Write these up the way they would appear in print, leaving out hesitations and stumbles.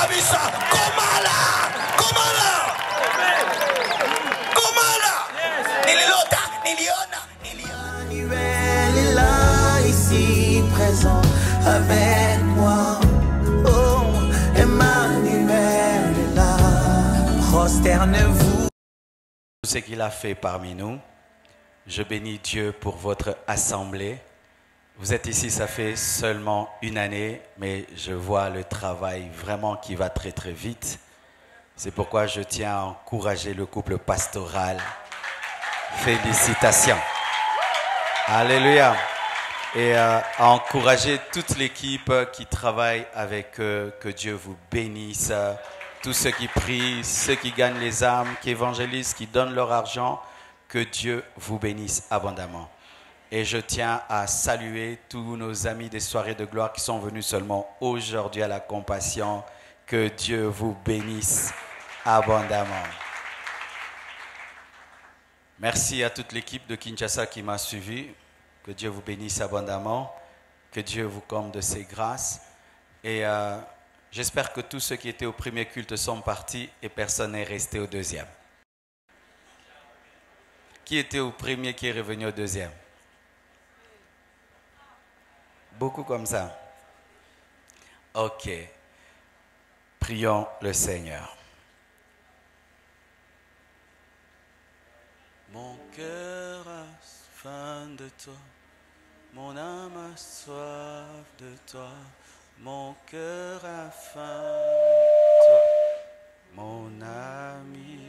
Kabisa. Komala. Komala. Komala. Nililota. Niliona. Emmanuel est là, ici présent avec moi. Oh, Emmanuel est là. Prosternez-vous. Tout ce qu'il a fait parmi nous. Je bénis Dieu pour votre assemblée. Vous êtes ici, ça fait seulement une année, mais je vois le travail vraiment qui va très très vite. C'est pourquoi je tiens à encourager le couple pastoral. Félicitations. Alléluia. Et à encourager toute l'équipe qui travaille avec eux. Que Dieu vous bénisse. Tous ceux qui prient, ceux qui gagnent les âmes, qui évangélisent, qui donnent leur argent. Que Dieu vous bénisse abondamment. Et je tiens à saluer tous nos amis des soirées de gloire qui sont venus seulement aujourd'hui à la Compassion. Que Dieu vous bénisse abondamment. Merci à toute l'équipe de Kinshasa qui m'a suivi. Que Dieu vous bénisse abondamment. Que Dieu vous comble de ses grâces. Et j'espère que tous ceux qui étaient au premier culte sont partis et personne n'est resté au deuxième. Qui était au premier qui est revenu au deuxième? Beaucoup comme ça. Ok. Prions le Seigneur. Mon cœur a faim de toi. Mon âme a soif de toi. Mon cœur a faim de toi. Mon ami.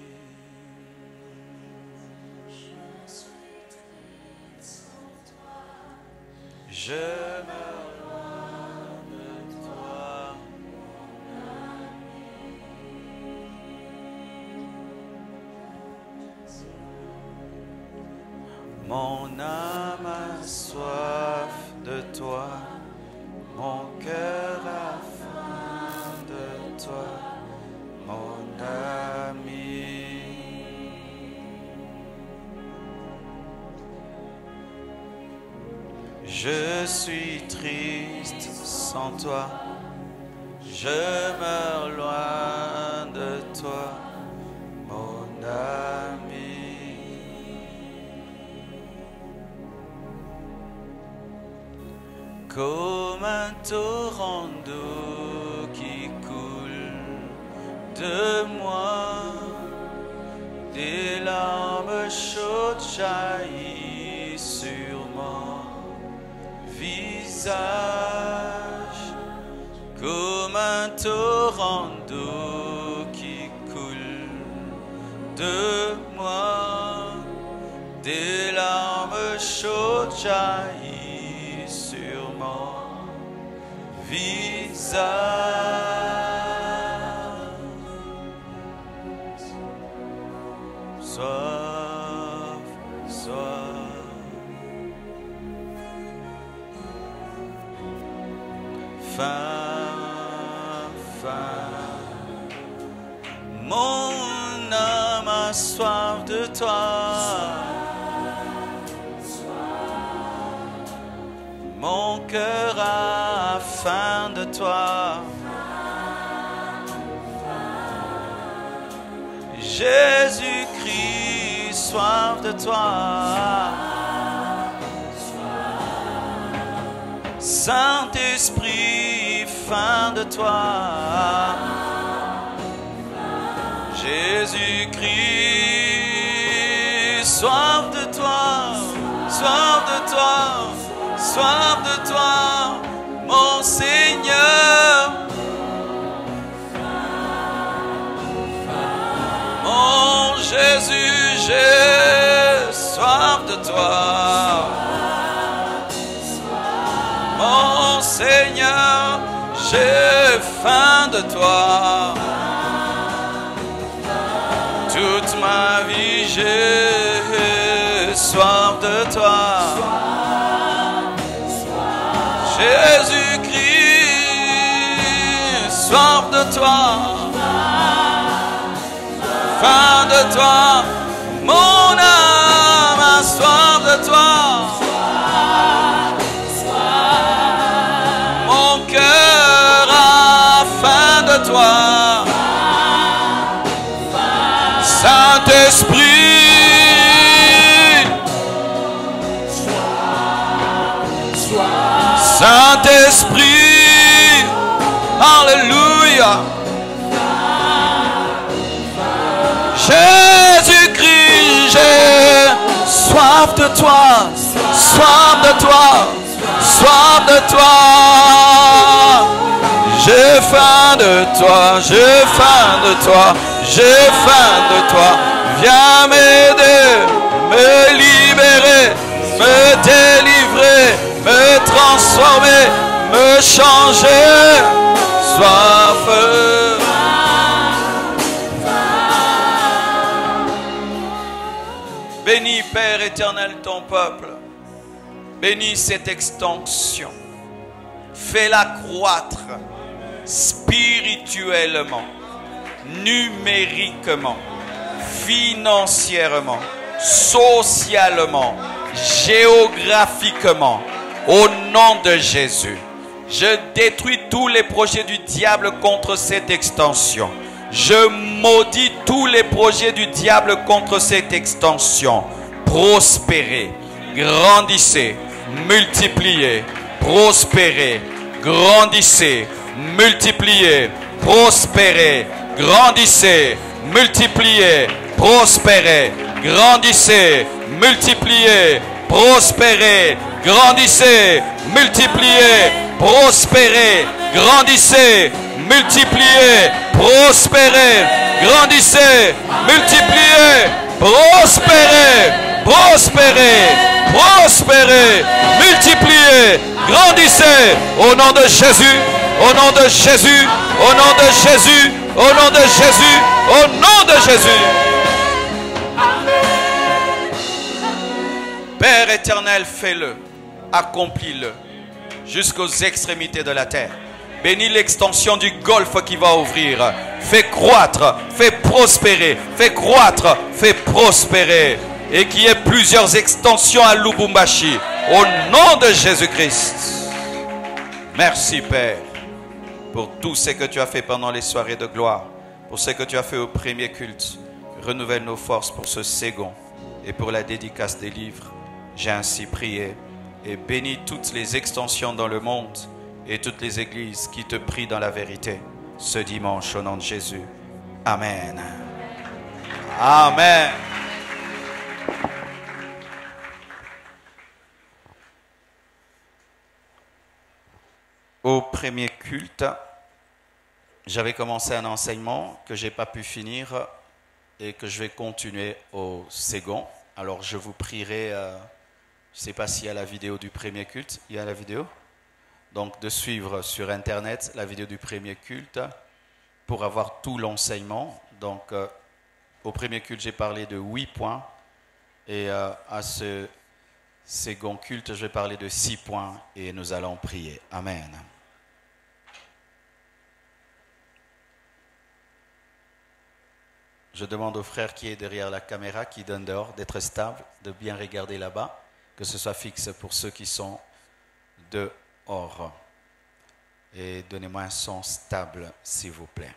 Je me loin de toi, mon âme a soif de toi, mon cœur a faim de toi, mon ami. Je suis triste sans toi, je meurs loin de toi, mon ami. Comme un torrent d'eau qui coule de moi, des larmes chaudes jaillissent sur moi. Visage comme un torrent d'eau qui coule de moi, des larmes chaudes jaillissent sur mon visage. Soif, soif. Mon âme a soif de toi. Mon cœur a faim de toi. Jésus-Christ, soif de toi. Saint-Esprit, faim de toi. Jésus-Christ, soif de toi, soif de toi, soif de toi, mon Seigneur. Mon Jésus, j'ai soif de toi. Mon Seigneur, j'ai faim de toi. Toute ma vie, j'ai soif de toi. Jésus-Christ, soif de toi. Faim de toi. Mon âme a soif de toi. Mon cœur a faim de de toi. Saint-Esprit, Saint-Esprit, Alléluia. Jésus-Christ, j'ai soif de toi, soif de toi, soif de toi. J'ai faim de toi, j'ai faim de toi, j'ai faim de toi. Viens m'aider, me libérer, me délivrer, me transformer, me changer. Soif. Bénis, Père éternel, ton peuple. Bénis cette extension. Fais-la croître spirituellement, numériquement, financièrement, socialement, géographiquement. Au nom de Jésus, je détruis tous les projets du diable contre cette extension. Je maudis tous les projets du diable contre cette extension. Prospérez, grandissez, multipliez, prospérez, grandissez, multipliez, prospérez, grandissez, multipliez, prospérez, grandissez, multipliez, prospérez, grandissez, multipliez, prospérez, grandissez, multipliez, prospérez, grandissez, multipliez, prospérez, prospérez, prospérez, multipliez, grandissez, au nom de Jésus, au nom de Jésus, au nom de Jésus, au nom de Jésus, au nom de Jésus. Père éternel, fais-le, accomplis-le jusqu'aux extrémités de la terre. Bénis l'extension du golfe qui va ouvrir. Fais croître, fais prospérer, fais croître, fais prospérer. Et qu'il y ait plusieurs extensions à Lubumbashi. Au nom de Jésus-Christ. Merci Père pour tout ce que tu as fait pendant les soirées de gloire. Pour ce que tu as fait au premier culte. Renouvelle nos forces pour ce second. Et pour la dédicace des livres. J'ai ainsi prié. Et bénis toutes les extensions dans le monde. Et toutes les églises qui te prient dans la vérité. Ce dimanche au nom de Jésus. Amen. Amen. Au premier culte, j'avais commencé un enseignement que je n'ai pas pu finir et que je vais continuer au second. Alors je vous prierai, je ne sais pas s'il y a la vidéo du premier culte. Il y a la vidéo? Donc de suivre sur internet la vidéo du premier culte pour avoir tout l'enseignement. Donc au premier culte j'ai parlé de 8 points et à ce second culte je vais parler de 6 points et nous allons prier. Amen. Je demande au frère qui est derrière la caméra, qui donne dehors, d'être stable, de bien regarder là-bas, que ce soit fixe pour ceux qui sont dehors. Et donnez-moi un son stable, s'il vous plaît.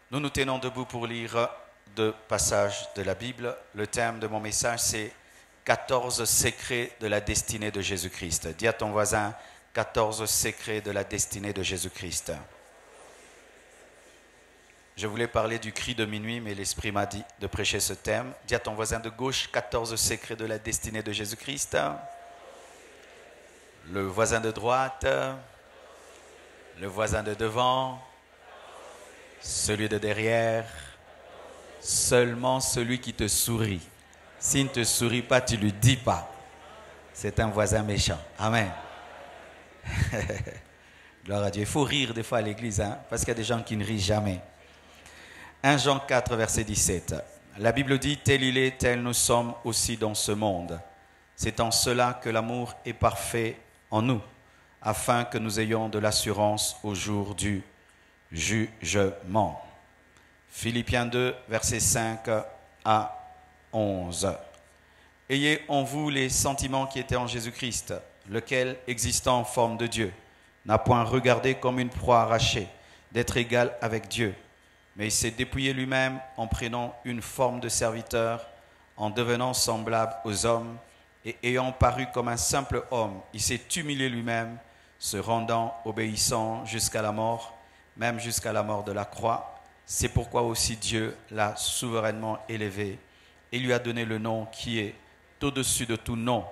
Nous nous tenons debout pour lire 2 passages de la Bible. Le thème de mon message, c'est 14 secrets de la destinée de Jésus-Christ. Dis à ton voisin, 14 secrets de la destinée de Jésus-Christ. Je voulais parler du cri de minuit, mais l'Esprit m'a dit de prêcher ce thème. Dis à ton voisin de gauche, 14 secrets de la destinée de Jésus-Christ. Le voisin de droite, le voisin de devant, celui de derrière, seulement celui qui te sourit. S'il ne te sourit pas, tu ne lui dis pas. C'est un voisin méchant. Amen. Gloire à Dieu. Il faut rire des fois à l'église, hein, parce qu'il y a des gens qui ne rient jamais. 1 Jean 4, verset 17. La Bible dit, tel il est, tel nous sommes aussi dans ce monde. C'est en cela que l'amour est parfait en nous, afin que nous ayons de l'assurance au jour du jugement. Philippiens 2, verset 5 à 11. Ayez en vous les sentiments qui étaient en Jésus-Christ, lequel, existant en forme de Dieu, n'a point regardé comme une proie arrachée, d'être égal avec Dieu. Mais il s'est dépouillé lui-même en prenant une forme de serviteur, en devenant semblable aux hommes, et ayant paru comme un simple homme, il s'est humilié lui-même, se rendant obéissant jusqu'à la mort, même jusqu'à la mort de la croix. C'est pourquoi aussi Dieu l'a souverainement élevé et lui a donné le nom qui est au-dessus de tout nom,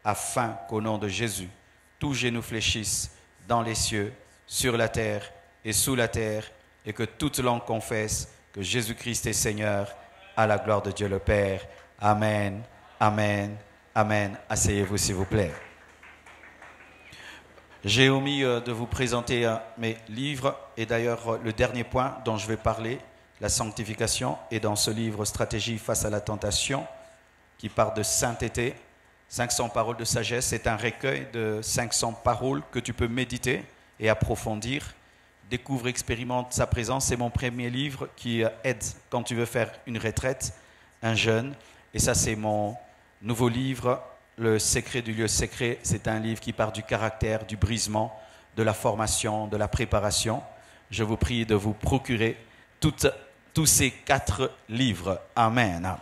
afin qu'au nom de Jésus, tout genou fléchisse dans les cieux, sur la terre et sous la terre, et que toute langue confesse que Jésus-Christ est Seigneur, à la gloire de Dieu le Père. Amen, amen, amen. Asseyez-vous s'il vous plaît. J'ai omis de vous présenter mes livres, et d'ailleurs le dernier point dont je vais parler, la sanctification, est dans ce livre Stratégie face à la tentation, qui part de sainteté, 500 paroles de sagesse. C'est un recueil de 500 paroles que tu peux méditer et approfondir. Découvre, expérimente sa présence. C'est mon premier livre qui aide quand tu veux faire une retraite, un jeûne. Et ça, c'est mon nouveau livre, Le secret du lieu secret. C'est un livre qui part du caractère, du brisement, de la formation, de la préparation. Je vous prie de vous procurer tous ces 4 livres. Amen.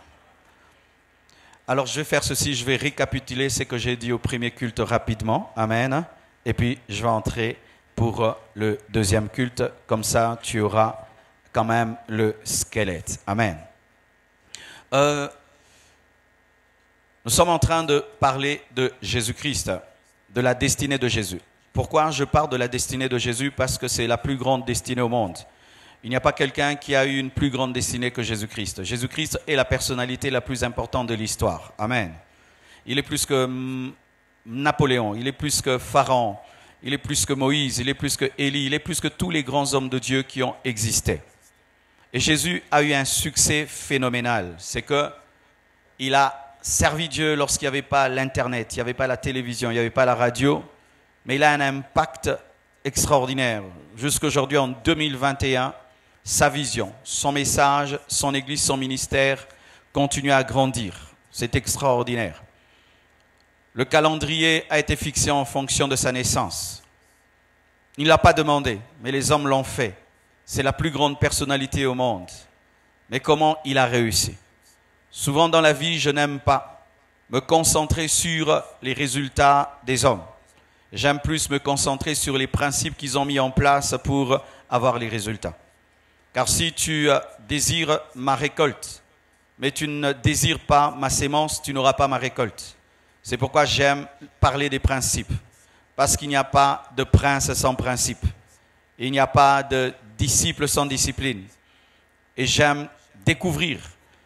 Alors, je vais faire ceci. Je vais récapituler ce que j'ai dit au premier culte rapidement. Amen. Et puis, je vais entrer pour le deuxième culte. Comme ça, tu auras quand même le squelette. Amen. Nous sommes en train de parler de Jésus-Christ, de la destinée de Jésus. Pourquoi je parle de la destinée de Jésus? Parce que c'est la plus grande destinée au monde. Il n'y a pas quelqu'un qui a eu une plus grande destinée que Jésus-Christ. Jésus-Christ est la personnalité la plus importante de l'histoire. Amen. Il est plus que Napoléon, il est plus que Pharaon, il est plus que Moïse, il est plus que Élie, il est plus que tous les grands hommes de Dieu qui ont existé. Et Jésus a eu un succès phénoménal. C'est qu'il a servi Dieu lorsqu'il n'y avait pas l'Internet, il n'y avait pas la télévision, il n'y avait pas la radio, mais il a un impact extraordinaire. Jusqu'aujourd'hui, en 2021, sa vision, son message, son église, son ministère continuent à grandir. C'est extraordinaire. Le calendrier a été fixé en fonction de sa naissance. Il ne l'a pas demandé, mais les hommes l'ont fait. C'est la plus grande personnalité au monde. Mais comment il a réussi? Souvent dans la vie, je n'aime pas me concentrer sur les résultats des hommes. J'aime plus me concentrer sur les principes qu'ils ont mis en place pour avoir les résultats. Car si tu désires ma récolte, mais tu ne désires pas ma sémence, tu n'auras pas ma récolte. C'est pourquoi j'aime parler des principes. Parce qu'il n'y a pas de prince sans principe. Il n'y a pas de disciple sans discipline. Et j'aime découvrir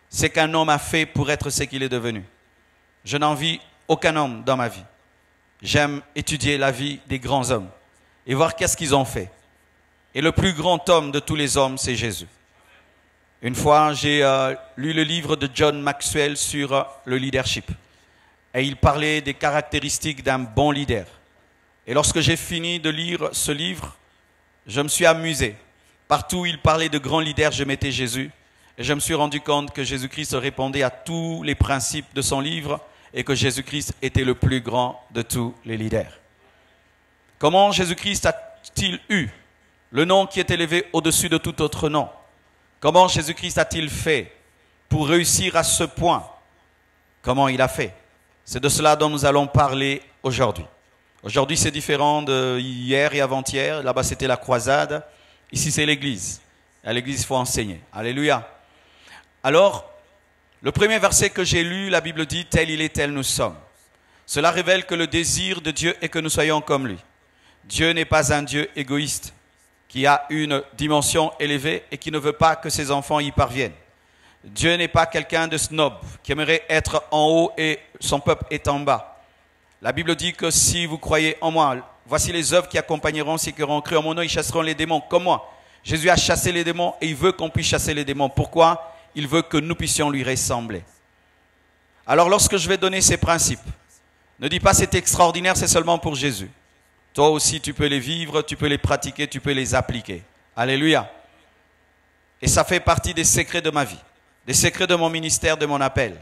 ce qu'un homme a fait pour être ce qu'il est devenu. Je n'envie aucun homme dans ma vie. J'aime étudier la vie des grands hommes et voir qu'est-ce qu'ils ont fait. Et le plus grand homme de tous les hommes, c'est Jésus. Une fois, j'ai lu le livre de John Maxwell sur le leadership. Et il parlait des caractéristiques d'un bon leader. Et lorsque j'ai fini de lire ce livre, je me suis amusé. Partout où il parlait de grands leaders, je mettais Jésus. Et je me suis rendu compte que Jésus-Christ répondait à tous les principes de son livre et que Jésus-Christ était le plus grand de tous les leaders. Comment Jésus-Christ a-t-il eu le nom qui est élevé au-dessus de tout autre nom? Comment Jésus-Christ a-t-il fait pour réussir à ce point? Comment il a fait? C'est de cela dont nous allons parler aujourd'hui. Aujourd'hui, c'est différent de hier et avant-hier. Là-bas, c'était la croisade. Ici, c'est l'église. À l'église, il faut enseigner. Alléluia. Alors, le premier verset que j'ai lu, la Bible dit « Tel il est, tel nous sommes ». Cela révèle que le désir de Dieu est que nous soyons comme lui. Dieu n'est pas un Dieu égoïste qui a une dimension élevée et qui ne veut pas que ses enfants y parviennent. Dieu n'est pas quelqu'un de snob qui aimerait être en haut et son peuple est en bas. La Bible dit que si vous croyez en moi, voici les œuvres qui accompagneront ceux qui auront cru en mon nom, ils chasseront les démons comme moi. Jésus a chassé les démons et il veut qu'on puisse chasser les démons. Pourquoi? Il veut que nous puissions lui ressembler. Alors lorsque je vais donner ces principes, ne dis pas c'est extraordinaire, c'est seulement pour Jésus. Toi aussi tu peux les vivre, tu peux les pratiquer, tu peux les appliquer. Alléluia. Et ça fait partie des secrets de ma vie, des secrets de mon ministère, de mon appel.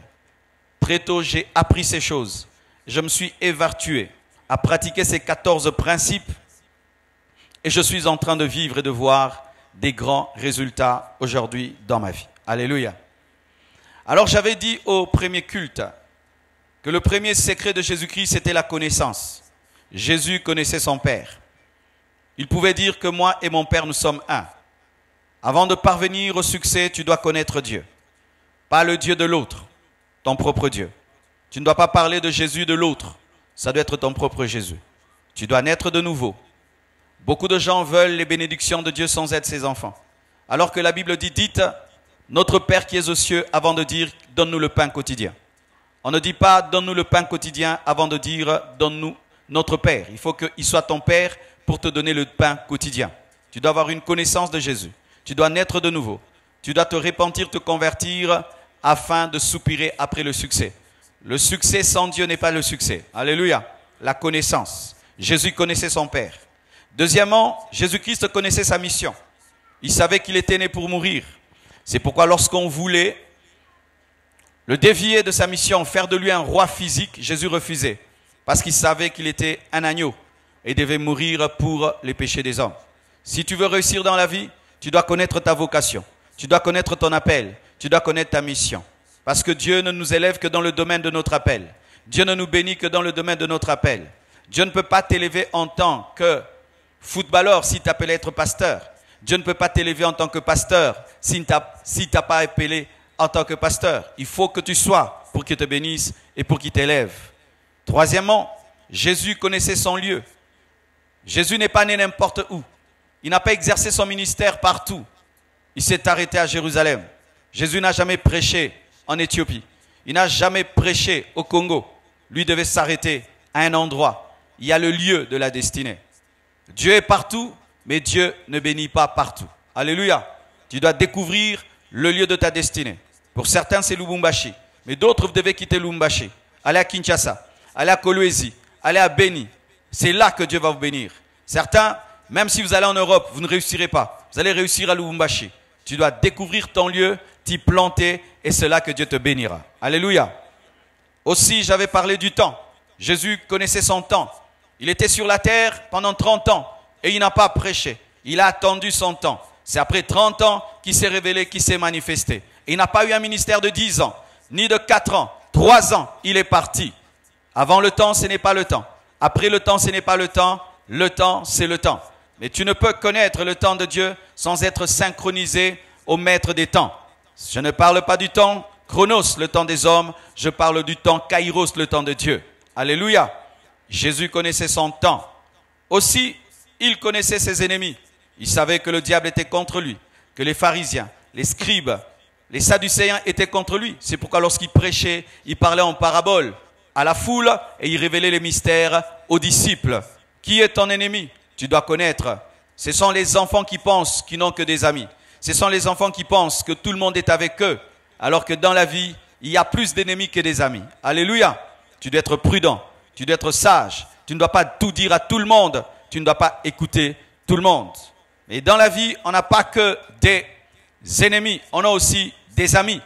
Très tôt j'ai appris ces choses. Je me suis évertué à pratiquer ces 14 principes et je suis en train de vivre et de voir des grands résultats aujourd'hui dans ma vie. Alléluia. Alors j'avais dit au premier culte que le premier secret de Jésus-Christ, c'était la connaissance. Jésus connaissait son Père. Il pouvait dire que moi et mon Père, nous sommes un. Avant de parvenir au succès, tu dois connaître Dieu. Pas le Dieu de l'autre, ton propre Dieu. Tu ne dois pas parler de Jésus de l'autre. Ça doit être ton propre Jésus. Tu dois naître de nouveau. Beaucoup de gens veulent les bénédictions de Dieu sans être ses enfants. Alors que la Bible dit, dites, notre Père qui est aux cieux, avant de dire, donne-nous le pain quotidien. On ne dit pas, donne-nous le pain quotidien, avant de dire, donne-nous notre Père. Il faut qu'il soit ton Père pour te donner le pain quotidien. Tu dois avoir une connaissance de Jésus. Tu dois naître de nouveau. Tu dois te repentir, te convertir, afin de soupirer après le succès. Le succès sans Dieu n'est pas le succès. Alléluia. La connaissance. Jésus connaissait son Père. Deuxièmement, Jésus-Christ connaissait sa mission. Il savait qu'il était né pour mourir. C'est pourquoi lorsqu'on voulait le dévier de sa mission, faire de lui un roi physique, Jésus refusait. Parce qu'il savait qu'il était un agneau et devait mourir pour les péchés des hommes. Si tu veux réussir dans la vie, tu dois connaître ta vocation. Tu dois connaître ton appel. Tu dois connaître ta mission. Parce que Dieu ne nous élève que dans le domaine de notre appel. Dieu ne nous bénit que dans le domaine de notre appel. Dieu ne peut pas t'élever en tant que footballeur si tu appelles être pasteur. Dieu ne peut pas t'élever en tant que pasteur si tu n'as pas appelé en tant que pasteur. Il faut que tu sois pour qu'il te bénisse et pour qu'il t'élève. Troisièmement, Jésus connaissait son lieu. Jésus n'est pas né n'importe où. Il n'a pas exercé son ministère partout. Il s'est arrêté à Jérusalem. Jésus n'a jamais prêché en Éthiopie. Il n'a jamais prêché au Congo. Lui devait s'arrêter à un endroit. Il y a le lieu de la destinée. Dieu est partout, mais Dieu ne bénit pas partout. Alléluia. Tu dois découvrir le lieu de ta destinée. Pour certains, c'est Lubumbashi. Mais d'autres, vous devez quitter Lubumbashi. Allez à Kinshasa, allez à Kolwezi, allez à Beni. C'est là que Dieu va vous bénir. Certains, même si vous allez en Europe, vous ne réussirez pas. Vous allez réussir à Lubumbashi. Tu dois découvrir ton lieu, t'y planter, et c'est là que Dieu te bénira. Alléluia. Aussi, j'avais parlé du temps. Jésus connaissait son temps. Il était sur la terre pendant 30 ans et il n'a pas prêché. Il a attendu son temps. C'est après 30 ans qu'il s'est révélé, qu'il s'est manifesté. Et il n'a pas eu un ministère de 10 ans, ni de 4 ans. 3 ans, il est parti. Avant le temps, ce n'est pas le temps. Après le temps, ce n'est pas le temps. Le temps, c'est le temps. Mais tu ne peux connaître le temps de Dieu sans être synchronisé au maître des temps. Je ne parle pas du temps chronos, le temps des hommes. Je parle du temps kairos, le temps de Dieu. Alléluia. Jésus connaissait son temps. Aussi, il connaissait ses ennemis. Il savait que le diable était contre lui, que les pharisiens, les scribes, les sadducéens étaient contre lui. C'est pourquoi lorsqu'il prêchait, il parlait en parabole à la foule et il révélait les mystères aux disciples. Qui est ton ennemi? Tu dois connaître. Ce sont les enfants qui pensent qu'ils n'ont que des amis. Ce sont les enfants qui pensent que tout le monde est avec eux, alors que dans la vie, il y a plus d'ennemis que des amis. Alléluia. Tu dois être prudent. Tu dois être sage. Tu ne dois pas tout dire à tout le monde. Tu ne dois pas écouter tout le monde. Mais dans la vie, on n'a pas que des ennemis. On a aussi des amis.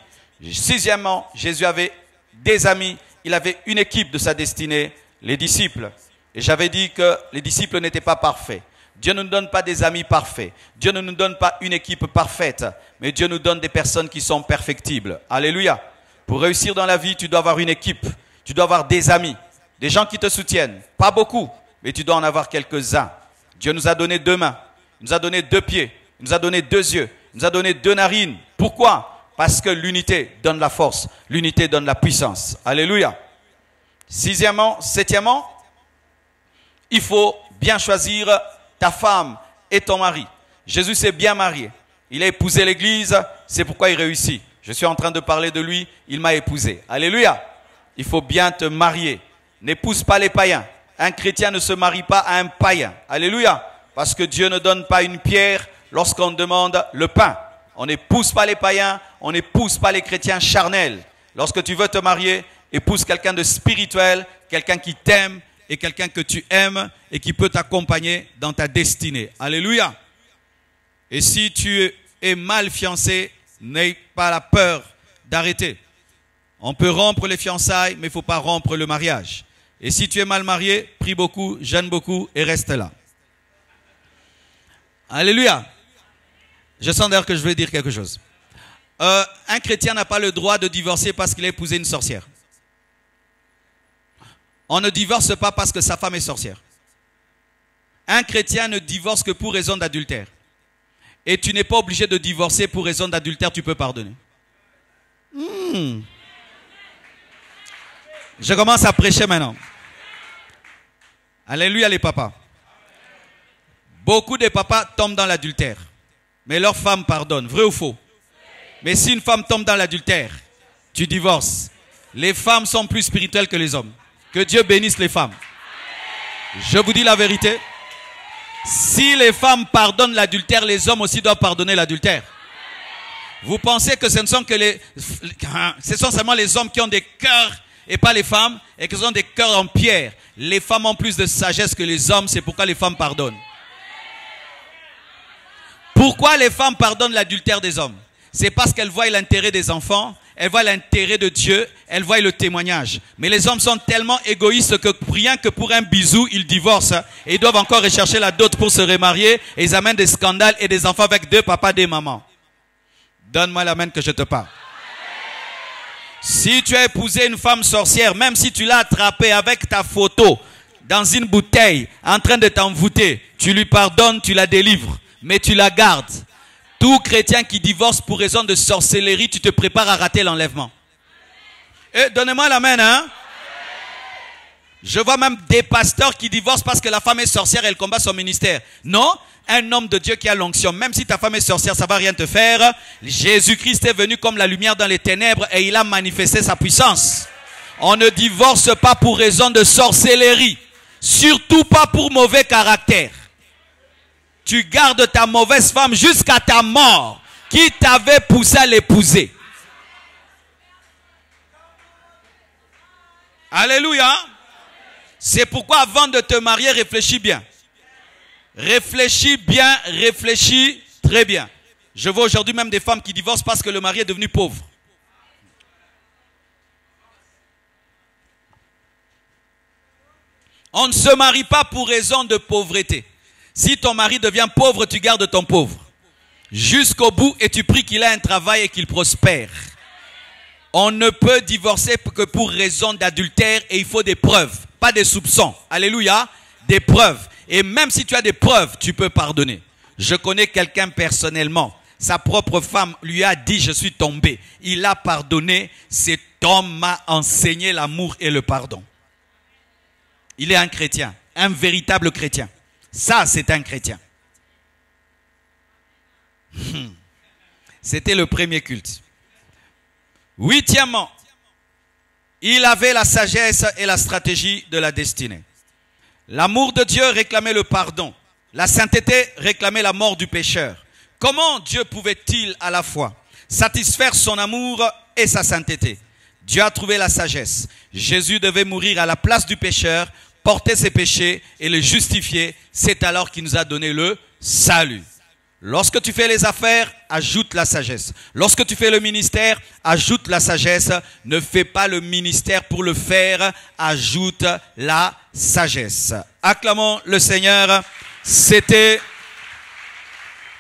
Sixièmement, Jésus avait des amis. Il avait une équipe de sa destinée, les disciples. Et j'avais dit que les disciples n'étaient pas parfaits. Dieu ne nous donne pas des amis parfaits. Dieu ne nous donne pas une équipe parfaite. Mais Dieu nous donne des personnes qui sont perfectibles. Alléluia. Pour réussir dans la vie, tu dois avoir une équipe. Tu dois avoir des amis. Des gens qui te soutiennent. Pas beaucoup, mais tu dois en avoir quelques-uns. Dieu nous a donné 2 mains. Il nous a donné 2 pieds. Il nous a donné 2 yeux. Il nous a donné 2 narines. Pourquoi? Parce que l'unité donne la force. L'unité donne la puissance. Alléluia. Septièmement, il faut bien choisir ta femme et ton mari. Jésus s'est bien marié. Il a épousé l'église. C'est pourquoi il réussit. Je suis en train de parler de lui. Il m'a épousé. Alléluia. Il faut bien te marier. N'épouse pas les païens. Un chrétien ne se marie pas à un païen. Alléluia. Parce que Dieu ne donne pas une pierre lorsqu'on demande le pain. On n'épouse pas les païens. On n'épouse pas les chrétiens charnels. Lorsque tu veux te marier, épouse quelqu'un de spirituel, quelqu'un qui t'aime et quelqu'un que tu aimes et qui peut t'accompagner dans ta destinée. Alléluia. Et si tu es mal fiancé, n'aie pas la peur d'arrêter. On peut rompre les fiançailles, mais il ne faut pas rompre le mariage. Et si tu es mal marié, prie beaucoup, jeûne beaucoup et reste là. Alléluia. Je sens d'ailleurs que je vais dire quelque chose. Un chrétien n'a pas le droit de divorcer parce qu'il a épousé une sorcière. On ne divorce pas parce que sa femme est sorcière. Un chrétien ne divorce que pour raison d'adultère. Et tu n'es pas obligé de divorcer pour raison d'adultère, tu peux pardonner. Je commence à prêcher maintenant. Alléluia les papas. Beaucoup de papas tombent dans l'adultère. Mais leur femme pardonne. Vrai ou faux? Mais si une femme tombe dans l'adultère, tu divorces. Les femmes sont plus spirituelles que les hommes. Que Dieu bénisse les femmes. Je vous dis la vérité. Si les femmes pardonnent l'adultère, les hommes aussi doivent pardonner l'adultère. Vous pensez que ce sont seulement les hommes qui ont des cœurs et pas les femmes, et qui ont des cœurs en pierre. Les femmes ont plus de sagesse que les hommes, c'est pourquoi les femmes pardonnent. Pourquoi les femmes pardonnent l'adultère des hommes? C'est parce qu'elles voient l'intérêt des enfants, elles voient l'intérêt de Dieu, elles voient le témoignage. Mais les hommes sont tellement égoïstes que rien que pour un bisou, ils divorcent. Et ils doivent encore rechercher la dot pour se remarier. Et ils amènent des scandales et des enfants avec 2 papas, 2 mamans. Donne-moi la main que je te parle. Si tu as épousé une femme sorcière, même si tu l'as attrapée avec ta photo dans une bouteille en train de t'envoûter, tu lui pardonnes, tu la délivres, mais tu la gardes. Tout chrétien qui divorce pour raison de sorcellerie, tu te prépares à rater l'enlèvement. Et donnez-moi la main, hein? Je vois même des pasteurs qui divorcent parce que la femme est sorcière et elle combat son ministère. Non, un homme de Dieu qui a l'onction, même si ta femme est sorcière, ça ne va rien te faire. Jésus-Christ est venu comme la lumière dans les ténèbres et il a manifesté sa puissance. On ne divorce pas pour raison de sorcellerie. Surtout pas pour mauvais caractère. Tu gardes ta mauvaise femme jusqu'à ta mort. Qui t'avait poussé à l'épouser? Alléluia. C'est pourquoi avant de te marier, réfléchis bien. Réfléchis bien, réfléchis très bien. Je vois aujourd'hui même des femmes qui divorcent parce que le mari est devenu pauvre. On ne se marie pas pour raison de pauvreté. Si ton mari devient pauvre, tu gardes ton pauvre. Jusqu'au bout et tu pries qu'il ait un travail et qu'il prospère. On ne peut divorcer que pour raison d'adultère et il faut des preuves, pas des soupçons. Alléluia, des preuves. Et même si tu as des preuves, tu peux pardonner. Je connais quelqu'un personnellement. Sa propre femme lui a dit, je suis tombé. Il a pardonné. Cet homme m'a enseigné l'amour et le pardon. Il est un chrétien, un véritable chrétien. Ça, c'est un chrétien. C'était le premier culte. 8e, il avait la sagesse et la stratégie de la destinée. L'amour de Dieu réclamait le pardon. La sainteté réclamait la mort du pécheur. Comment Dieu pouvait-il à la fois satisfaire son amour et sa sainteté? Dieu a trouvé la sagesse. Jésus devait mourir à la place du pécheur, porter ses péchés et les justifier. C'est alors qu'il nous a donné le salut. Lorsque tu fais les affaires, ajoute la sagesse. Lorsque tu fais le ministère, ajoute la sagesse. Ne fais pas le ministère pour le faire, ajoute la sagesse. Acclamons le Seigneur. C'était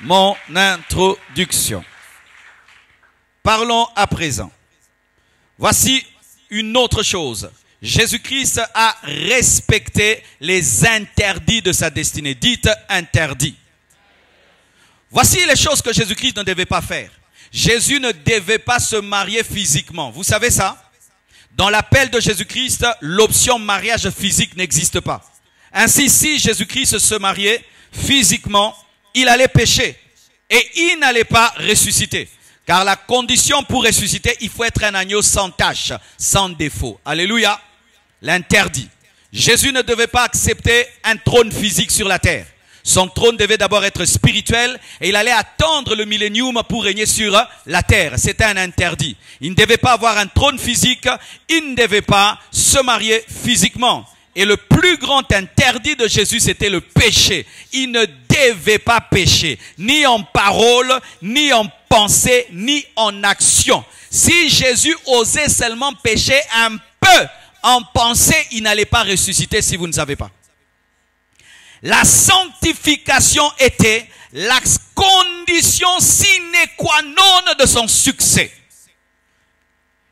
mon introduction. Parlons à présent. Voici une autre chose. Jésus-Christ a respecté les interdits de sa destinée. Dites interdits. Voici les choses que Jésus-Christ ne devait pas faire. Jésus ne devait pas se marier physiquement. Vous savez ça? Dans l'appel de Jésus-Christ, l'option mariage physique n'existe pas. Ainsi, si Jésus-Christ se mariait physiquement, il allait pécher. Et il n'allait pas ressusciter. Car la condition pour ressusciter, il faut être un agneau sans tache, sans défaut. Alléluia. L'interdit. Jésus ne devait pas accepter un trône physique sur la terre. Son trône devait d'abord être spirituel et il allait attendre le millénium pour régner sur la terre. C'était un interdit. Il ne devait pas avoir un trône physique, il ne devait pas se marier physiquement. Et le plus grand interdit de Jésus, c'était le péché. Il ne devait pas pécher, ni en parole, ni en pensée, ni en action. Si Jésus osait seulement pécher un peu en pensée, il n'allait pas ressusciter si vous ne savez pas. La sanctification était la condition sine qua non de son succès.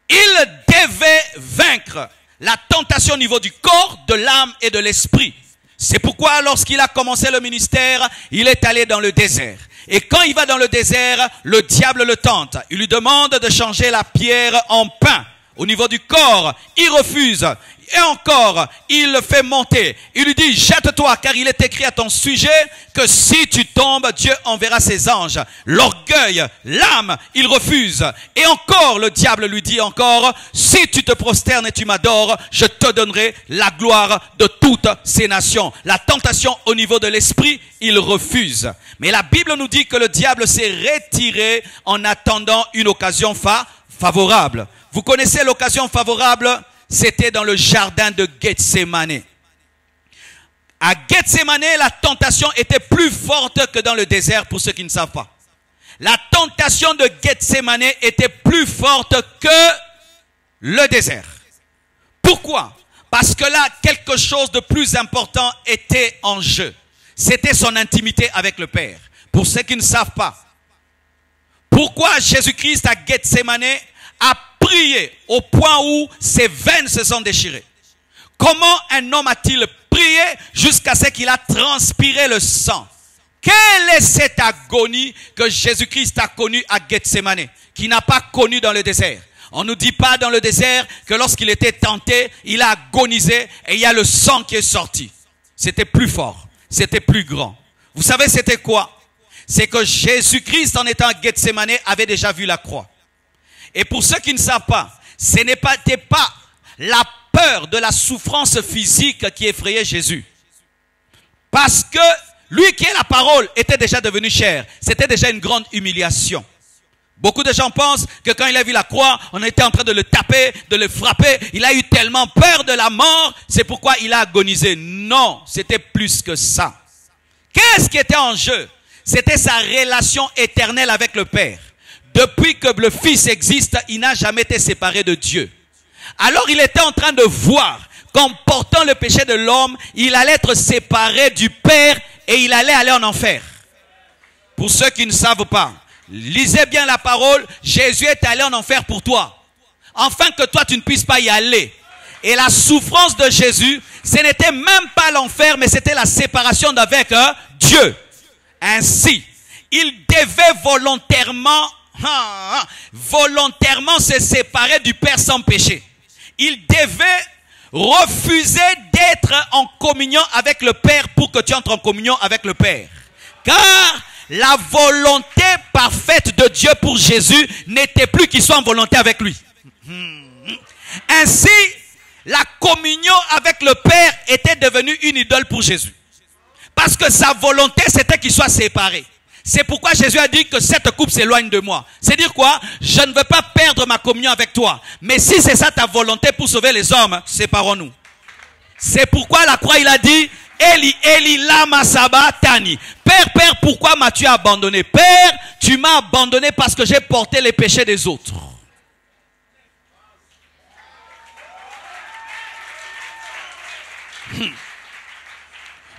Il devait vaincre la tentation au niveau du corps, de l'âme et de l'esprit. C'est pourquoi lorsqu'il a commencé le ministère, il est allé dans le désert. Et quand il va dans le désert, le diable le tente. Il lui demande de changer la pierre en pain. Au niveau du corps, il refuse. Et encore, il le fait monter. Il lui dit, jette-toi, car il est écrit à ton sujet que si tu tombes, Dieu enverra ses anges. L'orgueil, l'âme, il refuse. Et encore, le diable lui dit encore, si tu te prosternes et tu m'adores, je te donnerai la gloire de toutes ces nations. La tentation au niveau de l'esprit, il refuse. Mais la Bible nous dit que le diable s'est retiré en attendant une occasion favorable. Vous connaissez l'occasion favorable? C'était dans le jardin de Gethsémane. À Gethsémane, la tentation était plus forte que dans le désert pour ceux qui ne savent pas. La tentation de Gethsémane était plus forte que le désert. Pourquoi? Parce que là, quelque chose de plus important était en jeu. C'était son intimité avec le Père. Pour ceux qui ne savent pas, pourquoi Jésus-Christ à Gethsémane a prié au point où ses veines se sont déchirées? Comment un homme a-t-il prié jusqu'à ce qu'il a transpiré le sang? Quelle est cette agonie que Jésus-Christ a connue à Gethsémane, qui n'a pas connue dans le désert? On ne nous dit pas dans le désert que lorsqu'il était tenté, il a agonisé et il y a le sang qui est sorti. C'était plus fort, c'était plus grand. Vous savez c'était quoi? C'est que Jésus-Christ, en étant à Gethsémane, avait déjà vu la croix. Et pour ceux qui ne savent pas, ce n'était pas la peur de la souffrance physique qui effrayait Jésus. Parce que lui qui est la parole était déjà devenu chair. C'était déjà une grande humiliation. Beaucoup de gens pensent que quand il a vu la croix, on était en train de le taper, de le frapper. Il a eu tellement peur de la mort, c'est pourquoi il a agonisé. Non, c'était plus que ça. Qu'est-ce qui était en jeu? C'était sa relation éternelle avec le Père. Depuis que le Fils existe, il n'a jamais été séparé de Dieu. Alors il était en train de voir qu'en portant le péché de l'homme, il allait être séparé du Père et il allait aller en enfer. Pour ceux qui ne savent pas, lisez bien la parole, Jésus est allé en enfer pour toi. Afin que toi tu ne puisses pas y aller. Et la souffrance de Jésus, ce n'était même pas l'enfer, mais c'était la séparation d'avec Dieu. Ainsi, il devait volontairement se séparer du Père sans péché. Il devait refuser d'être en communion avec le Père pour que tu entres en communion avec le Père. Car la volonté parfaite de Dieu pour Jésus n'était plus qu'il soit en volonté avec lui. Ainsi, la communion avec le Père était devenue une idole pour Jésus. Parce que sa volonté, c'était qu'il soit séparé. C'est pourquoi Jésus a dit que cette coupe s'éloigne de moi. C'est dire quoi? Je ne veux pas perdre ma communion avec toi. Mais si c'est ça ta volonté pour sauver les hommes, séparons-nous. C'est pourquoi à la croix il a dit, Eli, Eli, lama sabachthani. Père, Père, pourquoi m'as-tu abandonné? Père, tu m'as abandonné parce que j'ai porté les péchés des autres.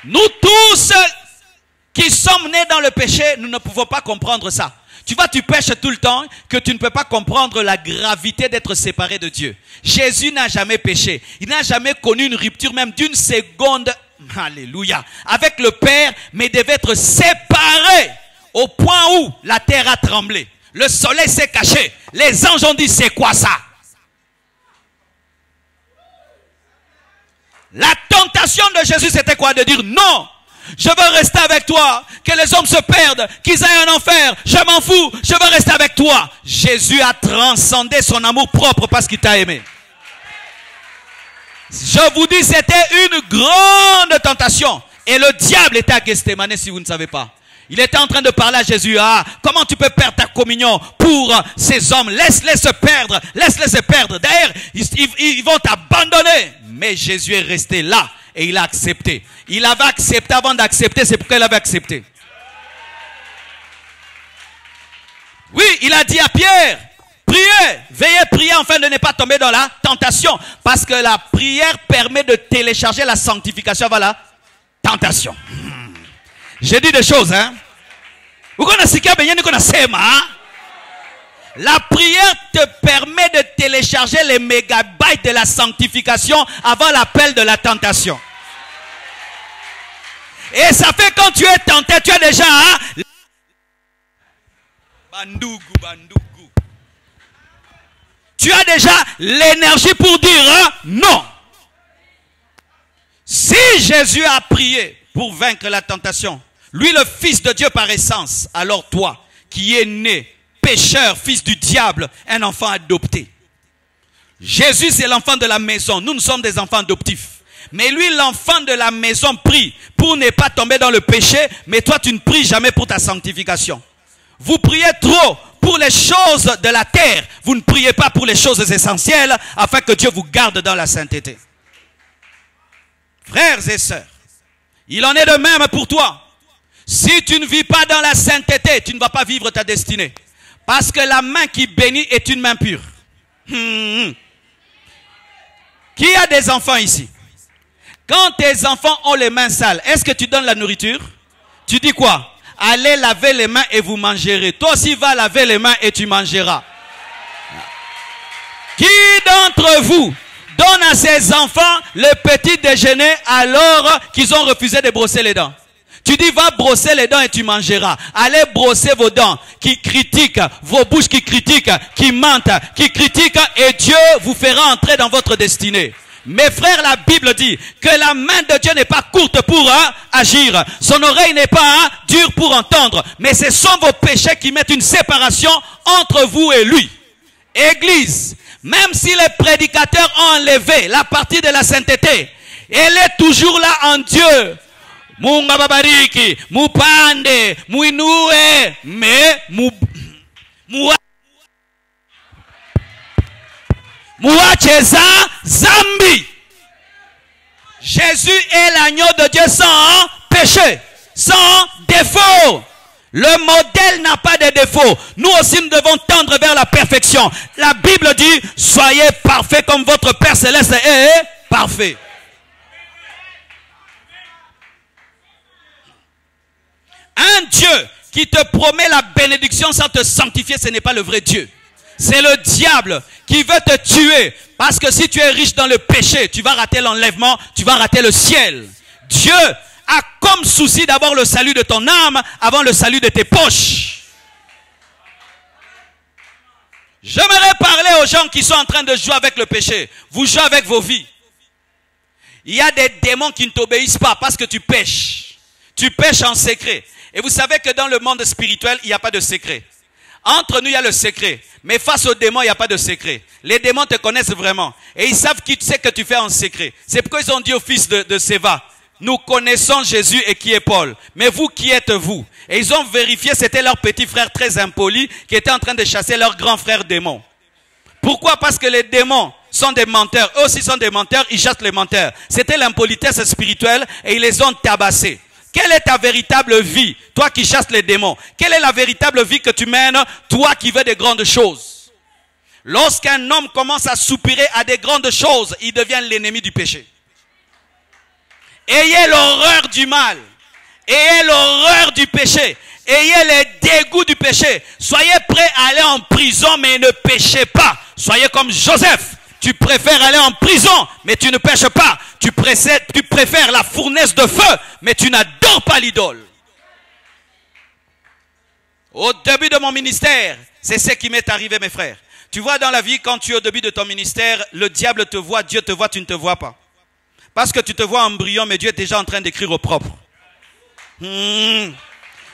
Nous tous qui sommes nés dans le péché, nous ne pouvons pas comprendre ça. Tu vois, tu pêches tout le temps, que tu ne peux pas comprendre la gravité d'être séparé de Dieu. Jésus n'a jamais péché. Il n'a jamais connu une rupture même d'une seconde, alléluia, avec le Père, mais devait être séparé au point où la terre a tremblé. Le soleil s'est caché. Les anges ont dit, c'est quoi ça? La tentation de Jésus, c'était quoi? De dire non, je veux rester avec toi, que les hommes se perdent, qu'ils aillent en enfer, je m'en fous, je veux rester avec toi. Jésus a transcendé son amour propre parce qu'il t'a aimé. Je vous dis, c'était une grande tentation. Et le diable était à Gethsémane, si vous ne savez pas. Il était en train de parler à Jésus. Ah, comment tu peux perdre ta communion pour ces hommes? Laisse-les se perdre. Laisse-les se perdre. D'ailleurs, ils vont t'abandonner. Mais Jésus est resté là et il a accepté. Il avait accepté avant d'accepter. C'est pourquoi il avait accepté. Oui, il a dit à Pierre, priez, veillez prier afin de ne pas tomber dans la tentation. Parce que la prière permet de télécharger la sanctification avant la tentation. J'ai dit des choses, hein. La prière te permet de télécharger les mégabytes de la sanctification avant l'appel de la tentation. Et ça fait quand tu es tenté, tu as déjà... Tu as déjà l'énergie pour dire non. Si Jésus a prié pour vaincre la tentation, lui le Fils de Dieu par essence, alors toi qui es né pécheur, fils du diable, un enfant adopté. Jésus c'est l'enfant de la maison, nous sommes des enfants adoptifs. Mais lui l'enfant de la maison prie pour ne pas tomber dans le péché, mais toi tu ne pries jamais pour ta sanctification. Vous priez trop pour les choses de la terre, vous ne priez pas pour les choses essentielles afin que Dieu vous garde dans la sainteté. Frères et sœurs, il en est de même pour toi. Si tu ne vis pas dans la sainteté, tu ne vas pas vivre ta destinée. Parce que la main qui bénit est une main pure. Qui a des enfants ici? Quand tes enfants ont les mains sales, est-ce que tu donnes la nourriture? Tu dis quoi? Allez laver les mains et vous mangerez. Toi aussi va laver les mains et tu mangeras. Qui d'entre vous donne à ses enfants le petit déjeuner alors qu'ils ont refusé de brosser les dents? Tu dis va brosser les dents et tu mangeras. Allez brosser vos dents qui critiquent, vos bouches qui critiquent, qui mentent, qui critiquent et Dieu vous fera entrer dans votre destinée. Mes frères, la Bible dit que la main de Dieu n'est pas courte pour agir. Son oreille n'est pas dure pour entendre. Mais ce sont vos péchés qui mettent une séparation entre vous et lui. Église, même si les prédicateurs ont enlevé la partie de la sainteté, elle est toujours là en Dieu. Mungu babariki, mupande, muinue, mais muacheza zambi. Jésus est l'agneau de Dieu sans péché, sans défaut. Le modèle n'a pas de défaut. Nous aussi nous devons tendre vers la perfection. La Bible dit, soyez parfaits comme votre Père Céleste est parfait. Un Dieu qui te promet la bénédiction sans te sanctifier, ce n'est pas le vrai Dieu. C'est le diable qui veut te tuer. Parce que si tu es riche dans le péché, tu vas rater l'enlèvement, tu vas rater le ciel. Dieu a comme souci d'abord le salut de ton âme avant le salut de tes poches. J'aimerais parler aux gens qui sont en train de jouer avec le péché. Vous jouez avec vos vies. Il y a des démons qui ne t'obéissent pas parce que tu pêches. Tu pêches en secret. Et vous savez que dans le monde spirituel, il n'y a pas de secret. Entre nous, il y a le secret. Mais face aux démons, il n'y a pas de secret. Les démons te connaissent vraiment. Et ils savent qui tu sais que tu fais en secret. C'est pourquoi ils ont dit au fils de Séva, nous connaissons Jésus et qui est Paul. Mais vous, qui êtes-vous? Et ils ont vérifié, c'était leur petit frère très impoli qui était en train de chasser leur grand frère démon. Pourquoi? Parce que les démons sont des menteurs. Eux aussi sont des menteurs, ils chassent les menteurs. C'était l'impolitesse spirituelle et ils les ont tabassés. Quelle est ta véritable vie, toi qui chasses les démons? Quelle est la véritable vie que tu mènes, toi qui veux des grandes choses? Lorsqu'un homme commence à soupirer à des grandes choses, il devient l'ennemi du péché. Ayez l'horreur du mal. Ayez l'horreur du péché. Ayez les dégoûts du péché. Soyez prêts à aller en prison, mais ne péchez pas. Soyez comme Joseph. Tu préfères aller en prison, mais tu ne pêches pas. Tu préfères la fournaise de feu, mais tu n'adores pas l'idole. Au début de mon ministère, c'est ce qui m'est arrivé, mes frères. Tu vois, dans la vie, quand tu es au début de ton ministère, le diable te voit, Dieu te voit, tu ne te vois pas. Parce que tu te vois en brillant, mais Dieu est déjà en train d'écrire au propre.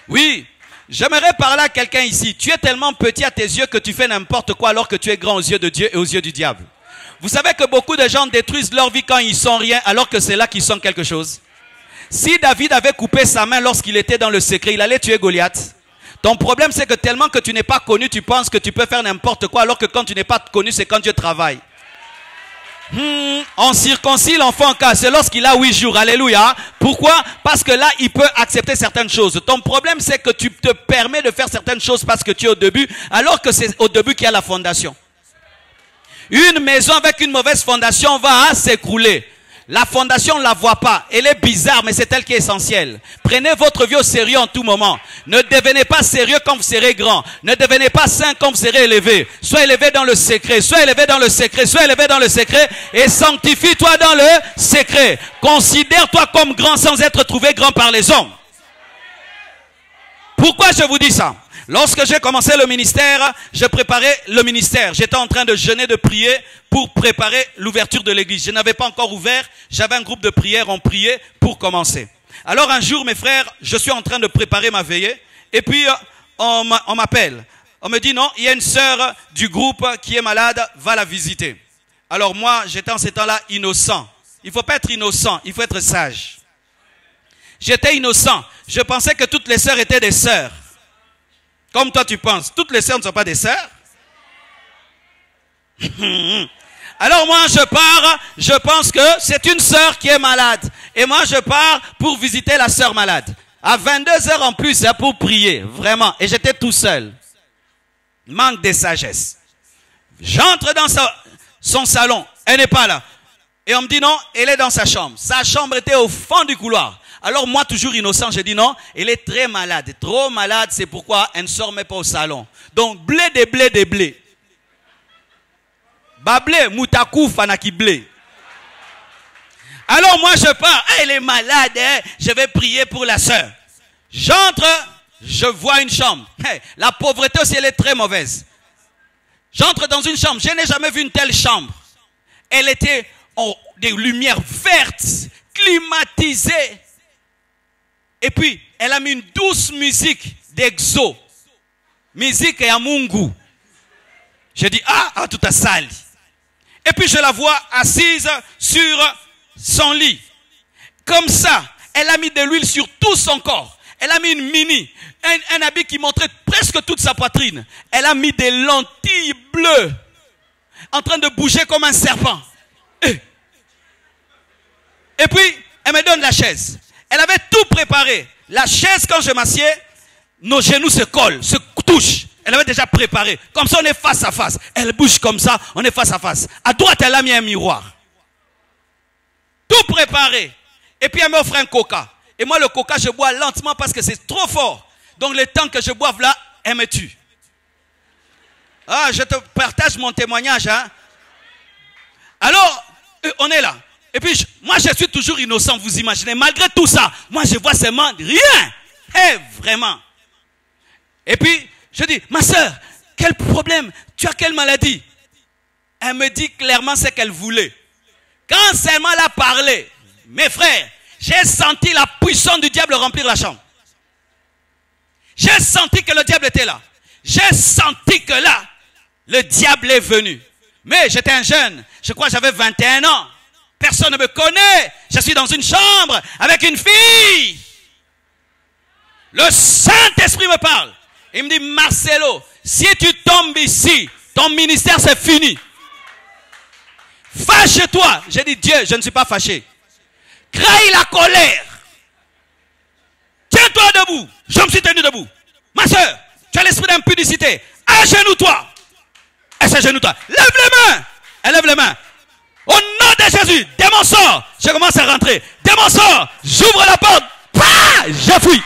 Oui, j'aimerais parler à quelqu'un ici. Tu es tellement petit à tes yeux que tu fais n'importe quoi alors que tu es grand aux yeux de Dieu et aux yeux du diable. Vous savez que beaucoup de gens détruisent leur vie quand ils sont rien, alors que c'est là qu'ils sont quelque chose. Si David avait coupé sa main lorsqu'il était dans le secret, il allait tuer Goliath. Ton problème, c'est que tellement que tu n'es pas connu, tu penses que tu peux faire n'importe quoi, alors que quand tu n'es pas connu, c'est quand Dieu travaille. On circoncis l'enfant car c'est lorsqu'il a 8 jours. Alléluia. Pourquoi? Parce que là, il peut accepter certaines choses. Ton problème, c'est que tu te permets de faire certaines choses parce que tu es au début, alors que c'est au début qu'il y a la fondation. Une maison avec une mauvaise fondation va s'écrouler. La fondation, on ne la voit pas. Elle est bizarre, mais c'est elle qui est essentielle. Prenez votre vie au sérieux en tout moment. Ne devenez pas sérieux quand vous serez grand. Ne devenez pas saint quand vous serez élevé. Sois élevé dans le secret. Sois élevé dans le secret. Sois élevé dans le secret. Et sanctifie-toi dans le secret. Considère-toi comme grand sans être trouvé grand par les hommes. Pourquoi je vous dis ça? Lorsque j'ai commencé le ministère, je préparais le ministère. J'étais en train de jeûner, de prier pour préparer l'ouverture de l'église. Je n'avais pas encore ouvert. J'avais un groupe de prière. On priait pour commencer. Alors un jour, mes frères, je suis en train de préparer ma veillée. Et puis, on m'appelle. On me dit, non, il y a une sœur du groupe qui est malade, va la visiter. Alors moi, j'étais en ces temps-là innocent. Il ne faut pas être innocent, il faut être sage. J'étais innocent. Je pensais que toutes les sœurs étaient des sœurs. Comme toi tu penses. Toutes les sœurs ne sont pas des sœurs. Alors moi je pars, je pense que c'est une sœur qui est malade. Et moi je pars pour visiter la sœur malade. À 22 h en plus, pour prier. Vraiment. Et j'étais tout seul. Manque de sagesse. J'entre dans son salon. Elle n'est pas là. Et on me dit non, elle est dans sa chambre. Sa chambre était au fond du couloir. Alors moi, toujours innocent, j'ai dit non, elle est très malade. Trop malade, c'est pourquoi elle ne sort même pas au salon. Donc, blé des blés des blés. Bablé, moutakou, fanaki blé. Alors moi, je pars. Elle est malade, hein? Je vais prier pour la sœur. J'entre, je vois une chambre. La pauvreté aussi, elle est très mauvaise. J'entre dans une chambre. Je n'ai jamais vu une telle chambre. Elle était en des lumières vertes, climatisées. Et puis, elle a mis une douce musique d'exo. Musique et amungu. Je dis, ah, tout a sali. Et puis, je la vois assise sur son lit. Comme ça, elle a mis de l'huile sur tout son corps. Elle a mis une mini, un habit qui montrait presque toute sa poitrine. Elle a mis des lentilles bleues, en train de bouger comme un serpent. Et puis, elle me donne la chaise. Elle avait tout préparé. La chaise, quand je m'assieds, nos genoux se collent, se touchent. Elle avait déjà préparé. Comme ça, on est face à face. Elle bouge comme ça, on est face à face. À droite, elle a mis un miroir. Tout préparé. Et puis, elle m'offre un coca. Et moi, le coca, je bois lentement parce que c'est trop fort. Donc, le temps que je boive là, elle me tue. Ah, je te partage mon témoignage. Hein? Alors, on est là. Et puis, moi, je suis toujours innocent, vous imaginez. Malgré tout ça, moi, je vois seulement rien. Vraiment. Et puis, je dis, ma soeur, quel problème? Tu as quelle maladie? Elle me dit clairement ce qu'elle voulait. Quand seulement elle a parlé, mes frères, j'ai senti la puissance du diable remplir la chambre. J'ai senti que le diable était là. J'ai senti que là, le diable est venu. Mais j'étais un jeune. Je crois que j'avais 21 ans. Personne ne me connaît. Je suis dans une chambre avec une fille. Le Saint-Esprit me parle. Il me dit, Marcelo, si tu tombes ici, ton ministère c'est fini. Fâche-toi. J'ai dit, Dieu, je ne suis pas fâché. Crée la colère. Tiens-toi debout. Je me suis tenu debout. Ma soeur, tu as l'esprit d'impudicité. Agenouille-toi. Elle s'agenouille-toi. Lève les mains. Elle lève les mains. Au nom de Jésus, démon sort. Je commence à rentrer. Démon sort. J'ouvre la porte. Bah, je fuis.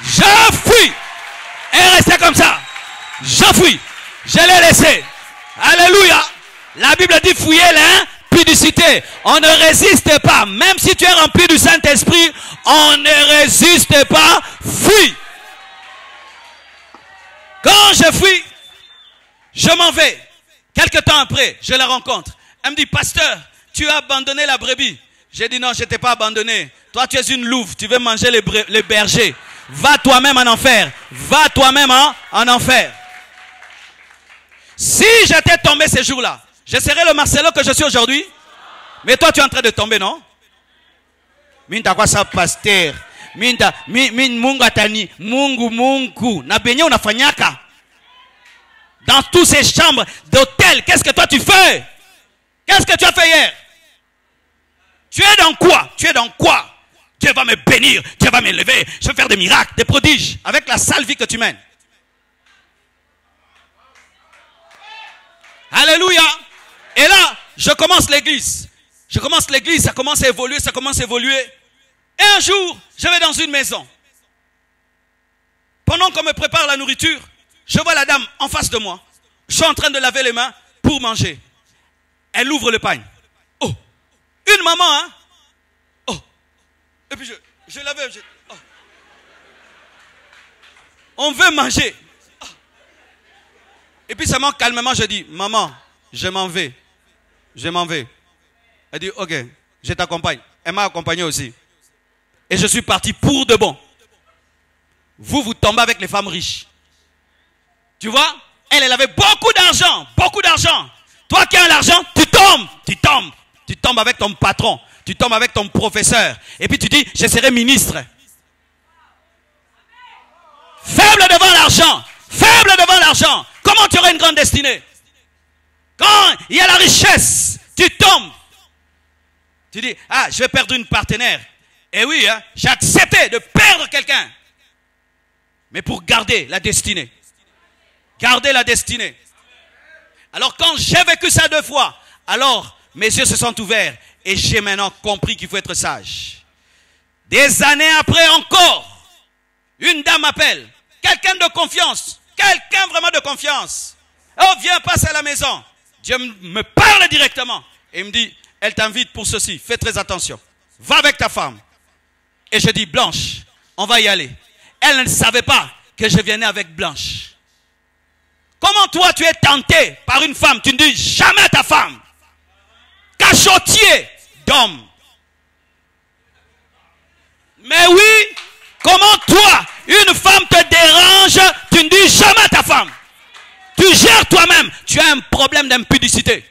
Je fuis. Elle restait comme ça. Je fuis. Je l'ai laissé. Alléluia. La Bible dit fouiller l'impudicité. On ne résiste pas. Même si tu es rempli du Saint-Esprit, on ne résiste pas. Fuis. Quand je fuis, je m'en vais. Quelque temps après, je la rencontre. Elle me dit, pasteur, tu as abandonné la brebis. J'ai dit, non, je ne t'ai pas abandonné. Toi, tu es une louve. Tu veux manger les bergers. Va toi-même en enfer. Va toi-même en enfer. Si j'étais tombé ces jours-là, je serais le Marcelo que je suis aujourd'hui. Mais toi, tu es en train de tomber, non? Minta quoi ça, pasteur? Minta, mungu atani, mungu, na benye unafanyaka. Dans toutes ces chambres d'hôtel, qu'est-ce que toi tu fais? Qu'est-ce que tu as fait hier? Tu es dans quoi? Tu es dans quoi? Dieu va me bénir, Dieu va m'élever, je vais faire des miracles, des prodiges, avec la sale vie que tu mènes. Alléluia. Et là, je commence l'église. Je commence l'église, ça commence à évoluer, ça commence à évoluer. Et un jour, je vais dans une maison. Pendant qu'on me prépare la nourriture, je vois la dame en face de moi. Je suis en train de laver les mains pour manger. Elle ouvre le pagne. Oh, une maman, hein? Oh, et puis je l'avais. Oh. On veut manger. Oh. Et puis seulement calmement, je dis, maman, je m'en vais. Je m'en vais. Elle dit, ok, je t'accompagne. Elle m'a accompagné aussi. Et je suis parti pour de bon. Vous tombez avec les femmes riches. Tu vois? Elle avait beaucoup d'argent. Beaucoup d'argent. Toi qui as l'argent, tu tombes. Tu tombes avec ton patron. Tu tombes avec ton professeur. Et puis tu dis, je serai ministre. Faible devant l'argent. Faible devant l'argent. Comment tu auras une grande destinée? Quand il y a la richesse, tu tombes. Tu dis, ah, je vais perdre une partenaire. Et oui, hein, j'ai accepté de perdre quelqu'un. Mais pour garder la destinée. Garder la destinée. Alors quand j'ai vécu ça 2 fois, alors mes yeux se sont ouverts et j'ai maintenant compris qu'il faut être sage. Des années après encore, une dame m'appelle. Quelqu'un de confiance. Quelqu'un vraiment de confiance. Oh, viens, passe à la maison. Dieu me parle directement. Et il me dit, elle t'invite pour ceci. Fais très attention. Va avec ta femme. Et je dis, Blanche, on va y aller. Elle ne savait pas que je venais avec Blanche. Comment toi tu es tenté par une femme? Tu ne dis jamais à ta femme. Cachotier d'homme. Mais oui, comment toi, une femme te dérange, tu ne dis jamais à ta femme. Tu gères toi-même. Tu as un problème d'impudicité.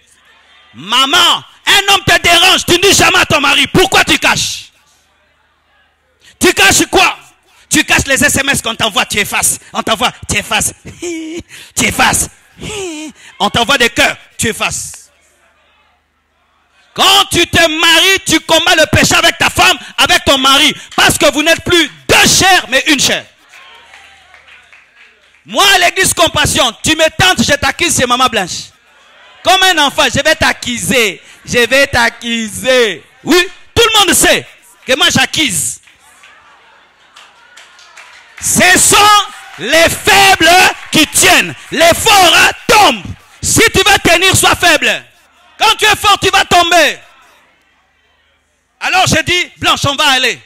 Maman, un homme te dérange, tu ne dis jamais à ton mari. Pourquoi tu caches? Tu caches quoi? Tu caches les SMS qu'on t'envoie, tu effaces. On t'envoie, tu effaces. Tu effaces. On t'envoie des cœurs, tu effaces. Quand tu te maries, tu combats le péché avec ta femme, avec ton mari. Parce que vous n'êtes plus 2 chairs, mais une chair. Moi, à l'église Compassion, tu me tentes, je t'acquise chez Maman Blanche. Comme un enfant, je vais t'acquiser. Je vais t'acquiser. Oui, tout le monde sait que moi j'acquise. Ce sont les faibles qui tiennent. Les forts tombent. Si tu veux tenir, sois faible. Quand tu es fort, tu vas tomber. Alors je dis, Blanche, on va aller.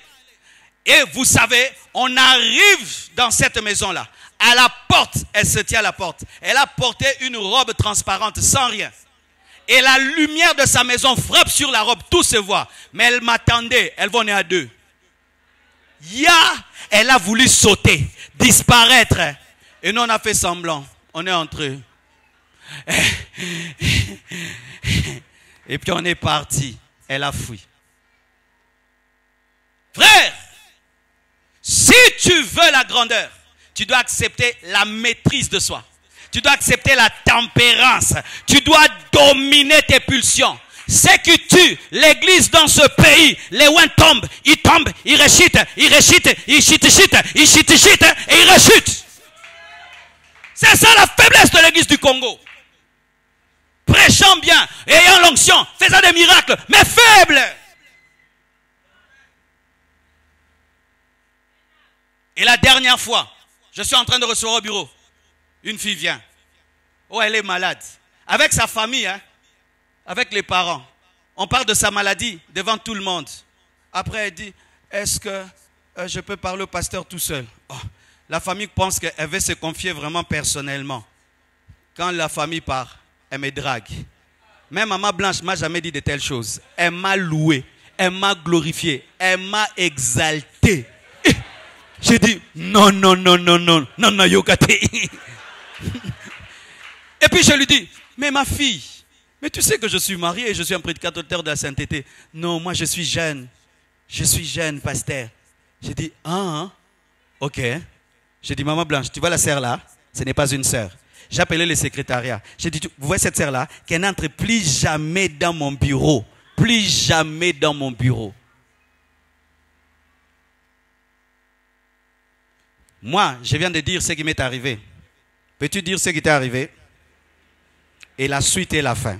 Et vous savez, on arrive dans cette maison-là. À la porte, elle se tient à la porte. Elle a porté une robe transparente, sans rien. Et la lumière de sa maison frappe sur la robe, tout se voit. Mais elle m'attendait, elle venait à 2. Elle a voulu sauter, disparaître. Et nous, on a fait semblant. On est entrés. Et puis on est parti. Elle a fui. Frère, si tu veux la grandeur, tu dois accepter la maîtrise de soi. Tu dois accepter la tempérance. Tu dois dominer tes pulsions. Ce qui tue l'église dans ce pays, les ouins tombent, ils rechutent, ils rechutent, ils chutent, et ils rechutent. C'est ça la faiblesse de l'église du Congo. Prêchant bien, ayant l'onction, faisant des miracles, mais faible. Et la dernière fois, je suis en train de recevoir au bureau. Une fille vient. Oh, elle est malade. Avec sa famille, hein. Avec les parents. On parle de sa maladie devant tout le monde. Après, elle dit, est-ce que je peux parler au pasteur tout seul? Oh, la famille pense qu'elle veut se confier vraiment personnellement. Quand la famille part, elle me drague. Même Maman Blanche ne m'a jamais dit de telles choses. Elle m'a loué. Elle m'a glorifié. Elle m'a exalté. J'ai dit, non, Yokate. Et puis je lui dis, mais ma fille, mais tu sais que je suis marié et je suis un prédicateur de la sainteté. Non, moi je suis jeune. Je suis jeune, pasteur. J'ai dit, ok. J'ai dit, Maman Blanche, tu vois la sœur là? Ce n'est pas une sœur. J'ai appelé le secrétariat. J'ai dit, vous voyez cette sœur là? Qu'elle n'entre plus jamais dans mon bureau. Plus jamais dans mon bureau. Moi, je viens de dire ce qui m'est arrivé. Peux-tu dire ce qui t'est arrivé? Et la suite et la fin.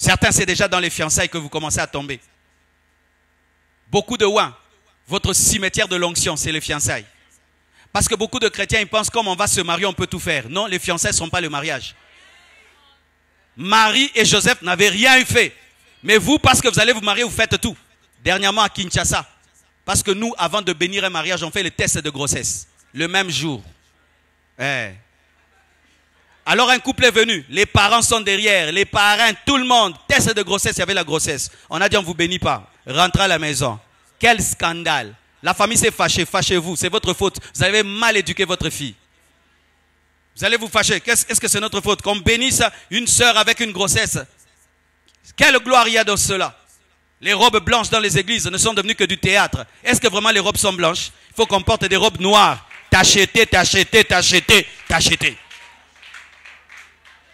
Certains, c'est déjà dans les fiançailles que vous commencez à tomber. Beaucoup de ouins, votre cimetière de l'onction, c'est les fiançailles. Parce que beaucoup de chrétiens, ils pensent comme on va se marier, on peut tout faire. Non, les fiançailles ne sont pas le mariage. Marie et Joseph n'avaient rien eu fait. Mais vous, parce que vous allez vous marier, vous faites tout. Dernièrement à Kinshasa. Parce que nous, avant de bénir un mariage, on fait les tests de grossesse. Le même jour. Alors un couple est venu. Les parents sont derrière. Les parrains, tout le monde. Test de grossesse, il y avait la grossesse. On a dit on ne vous bénit pas. Rentrez à la maison. Quel scandale. La famille s'est fâchée. Fâchez-vous. C'est votre faute. Vous avez mal éduqué votre fille. Vous allez vous fâcher. Est-ce que c'est notre faute qu'on bénisse une sœur avec une grossesse? Quelle gloire il y a dans cela? Les robes blanches dans les églises ne sont devenues que du théâtre. Est-ce que vraiment les robes sont blanches? Il faut qu'on porte des robes noires. T'acheter, t'acheter, t'acheter, t'acheter.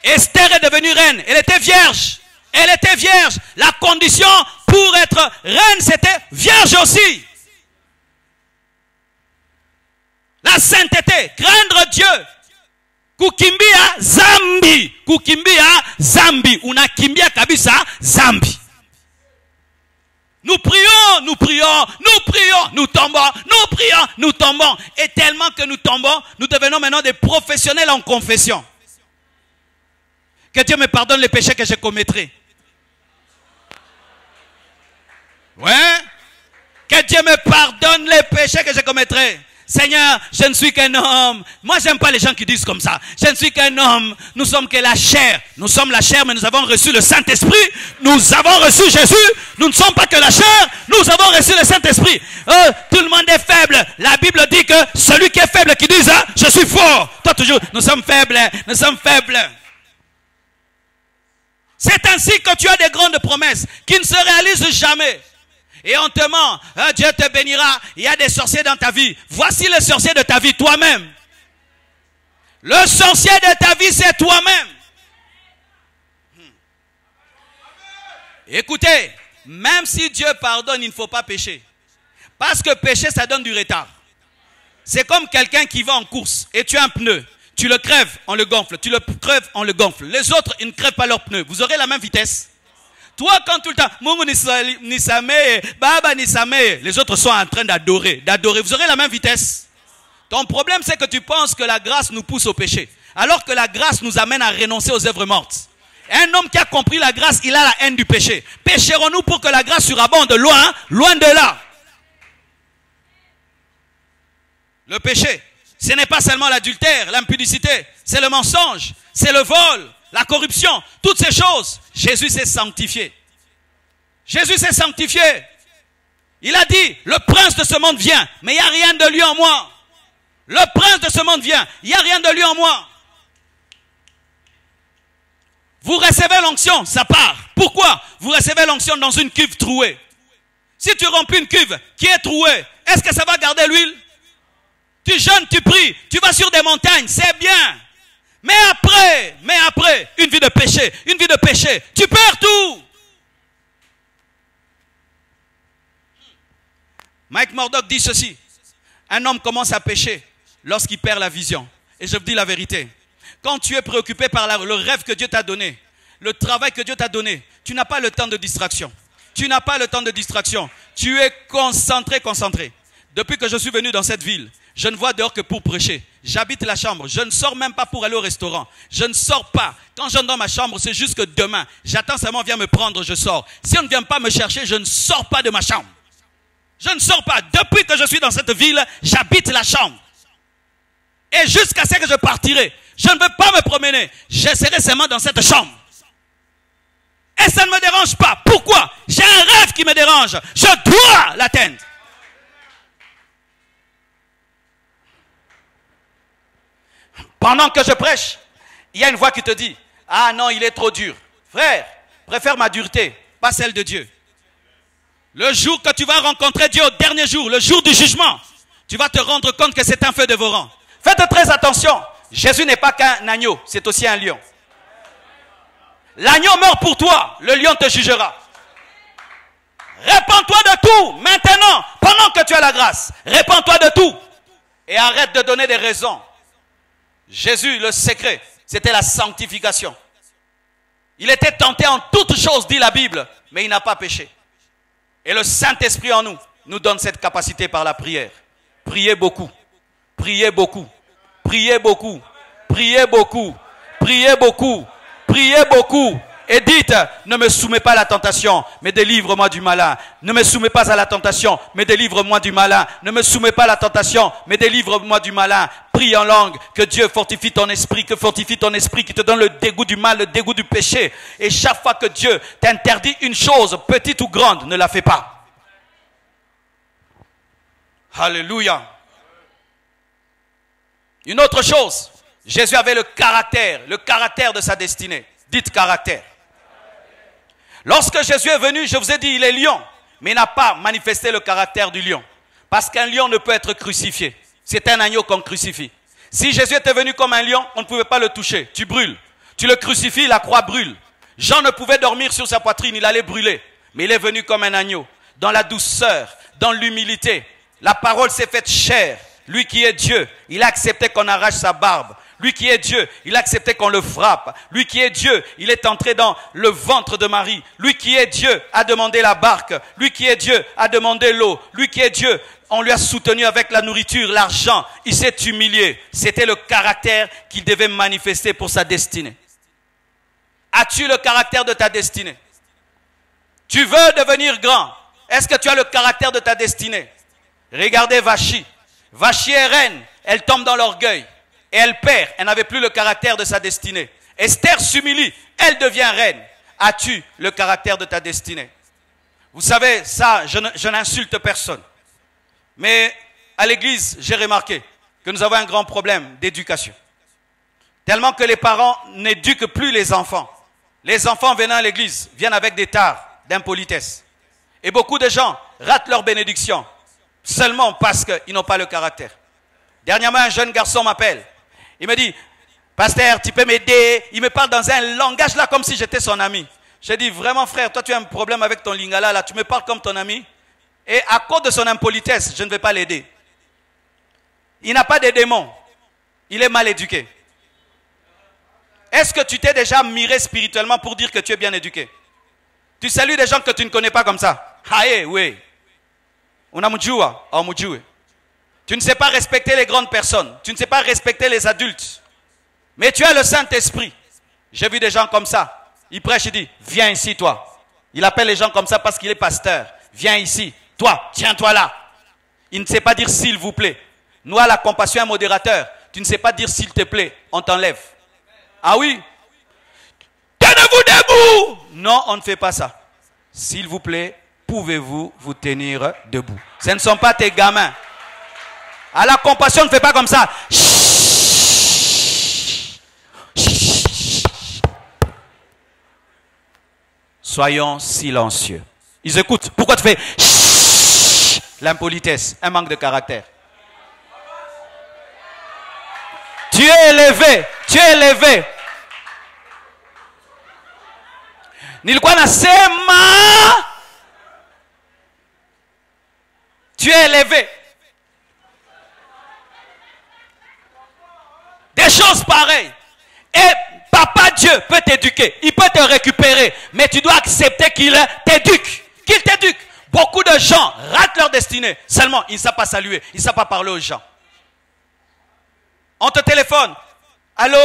Esther est devenue reine. Elle était vierge. Elle était vierge. La condition pour être reine, c'était vierge aussi. La sainteté, craindre Dieu. Kukimbia zambi. Kukimbia zambi. Unakimbia kabisa zambi. Nous prions, nous prions, nous prions, nous tombons, nous prions, nous tombons. Et tellement que nous tombons, nous devenons maintenant des professionnels en confession. Que Dieu me pardonne les péchés que je commettrai. Ouais. Que Dieu me pardonne les péchés que je commettrai. Seigneur, je ne suis qu'un homme. Moi, j'aime pas les gens qui disent comme ça. Je ne suis qu'un homme. Nous sommes que la chair. Nous sommes la chair, mais nous avons reçu le Saint-Esprit. Nous avons reçu Jésus. Nous ne sommes pas que la chair. Nous avons reçu le Saint-Esprit. Tout le monde est faible. La Bible dit que celui qui est faible, qui dit ça, je suis fort. Toi, toujours, nous sommes faibles. Nous sommes faibles. C'est ainsi que tu as des grandes promesses qui ne se réalisent jamais. Et on te ment, Dieu te bénira, il y a des sorciers dans ta vie. Voici le sorcier de ta vie, toi-même. Le sorcier de ta vie, c'est toi-même. Écoutez, même si Dieu pardonne, il ne faut pas pécher. Parce que pécher, ça donne du retard. C'est comme quelqu'un qui va en course et tu as un pneu. Tu le crèves, on le gonfle. Tu le crèves, on le gonfle. Les autres, ils ne crèvent pas leurs pneus. Vous aurez la même vitesse. Toi, quand tout le temps, Mungu nisame, Baba nisame, les autres sont en train d'adorer. Vous aurez la même vitesse. Ton problème, c'est que tu penses que la grâce nous pousse au péché. Alors que la grâce nous amène à renoncer aux œuvres mortes. Un homme qui a compris la grâce, il a la haine du péché. Pécherons-nous pour que la grâce surabonde loin, loin de là. Le péché, ce n'est pas seulement l'adultère, l'impudicité, c'est le mensonge, c'est le vol, la corruption, toutes ces choses. Jésus s'est sanctifié. Jésus s'est sanctifié. Il a dit, le prince de ce monde vient, mais il n'y a rien de lui en moi. Le prince de ce monde vient, il n'y a rien de lui en moi. Vous recevez l'onction, ça part. Pourquoi? Vous recevez l'onction dans une cuve trouée. Si tu remplis une cuve qui est trouée, est-ce que ça va garder l'huile? Tu jeûnes, tu pries, tu vas sur des montagnes, c'est bien. Mais après, une vie de péché, tu perds tout. Mike Murdock dit ceci. Un homme commence à pécher lorsqu'il perd la vision. Et je vous dis la vérité. Quand tu es préoccupé par le rêve que Dieu t'a donné, le travail que Dieu t'a donné, tu n'as pas le temps de distraction. Tu n'as pas le temps de distraction. Tu es concentré. Depuis que je suis venu dans cette ville, je ne vois dehors que pour prêcher. J'habite la chambre. Je ne sors même pas pour aller au restaurant. Je ne sors pas. Quand j'entre dans ma chambre, c'est juste que demain, j'attends seulement, on vient me prendre, je sors. Si on ne vient pas me chercher, je ne sors pas de ma chambre. Je ne sors pas. Depuis que je suis dans cette ville, j'habite la chambre. Et jusqu'à ce que je partirai, je ne veux pas me promener. Je serai seulement dans cette chambre. Et ça ne me dérange pas. Pourquoi? J'ai un rêve qui me dérange. Je dois l'atteindre. Pendant que je prêche, il y a une voix qui te dit, ah non, il est trop dur. Frère, préfère ma dureté, pas celle de Dieu. Le jour que tu vas rencontrer Dieu, au dernier jour, le jour du jugement, tu vas te rendre compte que c'est un feu dévorant. Faites très attention. Jésus n'est pas qu'un agneau, c'est aussi un lion. L'agneau meurt pour toi, le lion te jugera. Répands-toi de tout, maintenant, pendant que tu as la grâce. Répands-toi de tout. Et arrête de donner des raisons. Jésus, le secret, c'était la sanctification. Il était tenté en toutes choses, dit la Bible, mais il n'a pas péché. Et le Saint-Esprit en nous nous donne cette capacité par la prière. Priez beaucoup, priez beaucoup, priez beaucoup, priez beaucoup, priez beaucoup, priez beaucoup. Et dites, ne me soumets pas à la tentation, mais délivre-moi du malin. Ne me soumets pas à la tentation, mais délivre-moi du malin. Ne me soumets pas à la tentation, mais délivre-moi du malin. Prie en langue, que Dieu fortifie ton esprit, que fortifie ton esprit, qui te donne le dégoût du mal, le dégoût du péché. Et chaque fois que Dieu t'interdit une chose, petite ou grande, ne la fais pas. Alléluia. Une autre chose, Jésus avait le caractère de sa destinée. Dites caractère. Lorsque Jésus est venu, je vous ai dit, il est lion, mais il n'a pas manifesté le caractère du lion. Parce qu'un lion ne peut être crucifié. C'est un agneau qu'on crucifie. Si Jésus était venu comme un lion, on ne pouvait pas le toucher. Tu brûles. Tu le crucifies, la croix brûle. Jean ne pouvait dormir sur sa poitrine, il allait brûler. Mais il est venu comme un agneau, dans la douceur, dans l'humilité. La parole s'est faite chair. Lui qui est Dieu, il a accepté qu'on arrache sa barbe. Lui qui est Dieu, il a accepté qu'on le frappe. Lui qui est Dieu, il est entré dans le ventre de Marie. Lui qui est Dieu a demandé la barque. Lui qui est Dieu a demandé l'eau. Lui qui est Dieu, on lui a soutenu avec la nourriture, l'argent. Il s'est humilié. C'était le caractère qu'il devait manifester pour sa destinée. As-tu le caractère de ta destinée? Tu veux devenir grand. Est-ce que tu as le caractère de ta destinée? Regardez Vachi. Vachi est reine. Elle tombe dans l'orgueil. Et elle perd, elle n'avait plus le caractère de sa destinée. Esther s'humilie, elle devient reine. As-tu le caractère de ta destinée? Vous savez, ça, je n'insulte personne. Mais à l'église, j'ai remarqué que nous avons un grand problème d'éducation. Tellement que les parents n'éduquent plus les enfants. Les enfants venant à l'église viennent avec des tares d'impolitesse. Et beaucoup de gens ratent leur bénédiction seulement parce qu'ils n'ont pas le caractère. Dernièrement, un jeune garçon m'appelle. Il me dit, pasteur, tu peux m'aider? Il me parle dans un langage là comme si j'étais son ami. J'ai dit, vraiment frère, toi tu as un problème avec ton lingala là, tu me parles comme ton ami. Et à cause de son impolitesse, je ne vais pas l'aider. Il n'a pas de démons. Il est mal éduqué. Est-ce que tu t'es déjà miré spirituellement pour dire que tu es bien éduqué? Tu salues des gens que tu ne connais pas comme ça. Haye, oui. Unamujua, aumujue. Tu ne sais pas respecter les grandes personnes. Tu ne sais pas respecter les adultes. Mais tu as le Saint-Esprit. J'ai vu des gens comme ça. Il prêche, il dit, viens ici toi. Il appelle les gens comme ça parce qu'il est pasteur. Viens ici. Toi, tiens-toi là. Il ne sait pas dire s'il vous plaît. Nous, à la compassion, un modérateur. Tu ne sais pas dire s'il te plaît. On t'enlève. Ah oui? Tenez-vous debout. Non, on ne fait pas ça. S'il vous plaît, pouvez-vous vous tenir debout? Ce ne sont pas tes gamins. À la compassion, ne fais pas comme ça. Soyons silencieux. Ils écoutent. Pourquoi tu fais l'impolitesse, un manque de caractère. Tu es élevé. Tu es élevé. Nilikuwa nasema. Tu es élevé. Des choses pareilles. Et Papa Dieu peut t'éduquer. Il peut te récupérer. Mais tu dois accepter qu'il t'éduque. Qu'il t'éduque. Beaucoup de gens ratent leur destinée. Seulement, ils ne savent pas saluer. Ils ne savent pas parler aux gens. On te téléphone. Allô?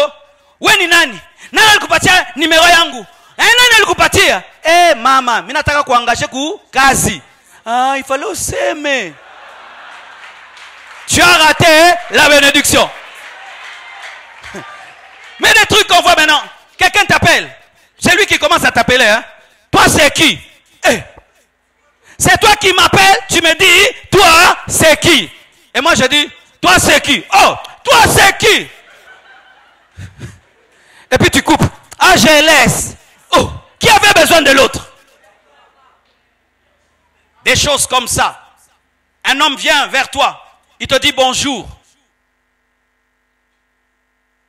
We ni nani? Nani alikupatia numero yangu? Nani alikupatia? Mama, mimi nataka kuangaje ku kazi. Ah, il fallait useme. Tu as raté la bénédiction. Mais des trucs qu'on voit maintenant. Quelqu'un t'appelle. C'est lui qui commence à t'appeler. Hein? Toi, c'est qui? C'est toi qui m'appelles. Tu me dis, toi, c'est qui? Et moi, je dis, toi, c'est qui? Oh, toi, c'est qui? Et puis tu coupes. Ah, je laisse. Oh, qui avait besoin de l'autre? Des choses comme ça. Un homme vient vers toi. Il te dit bonjour.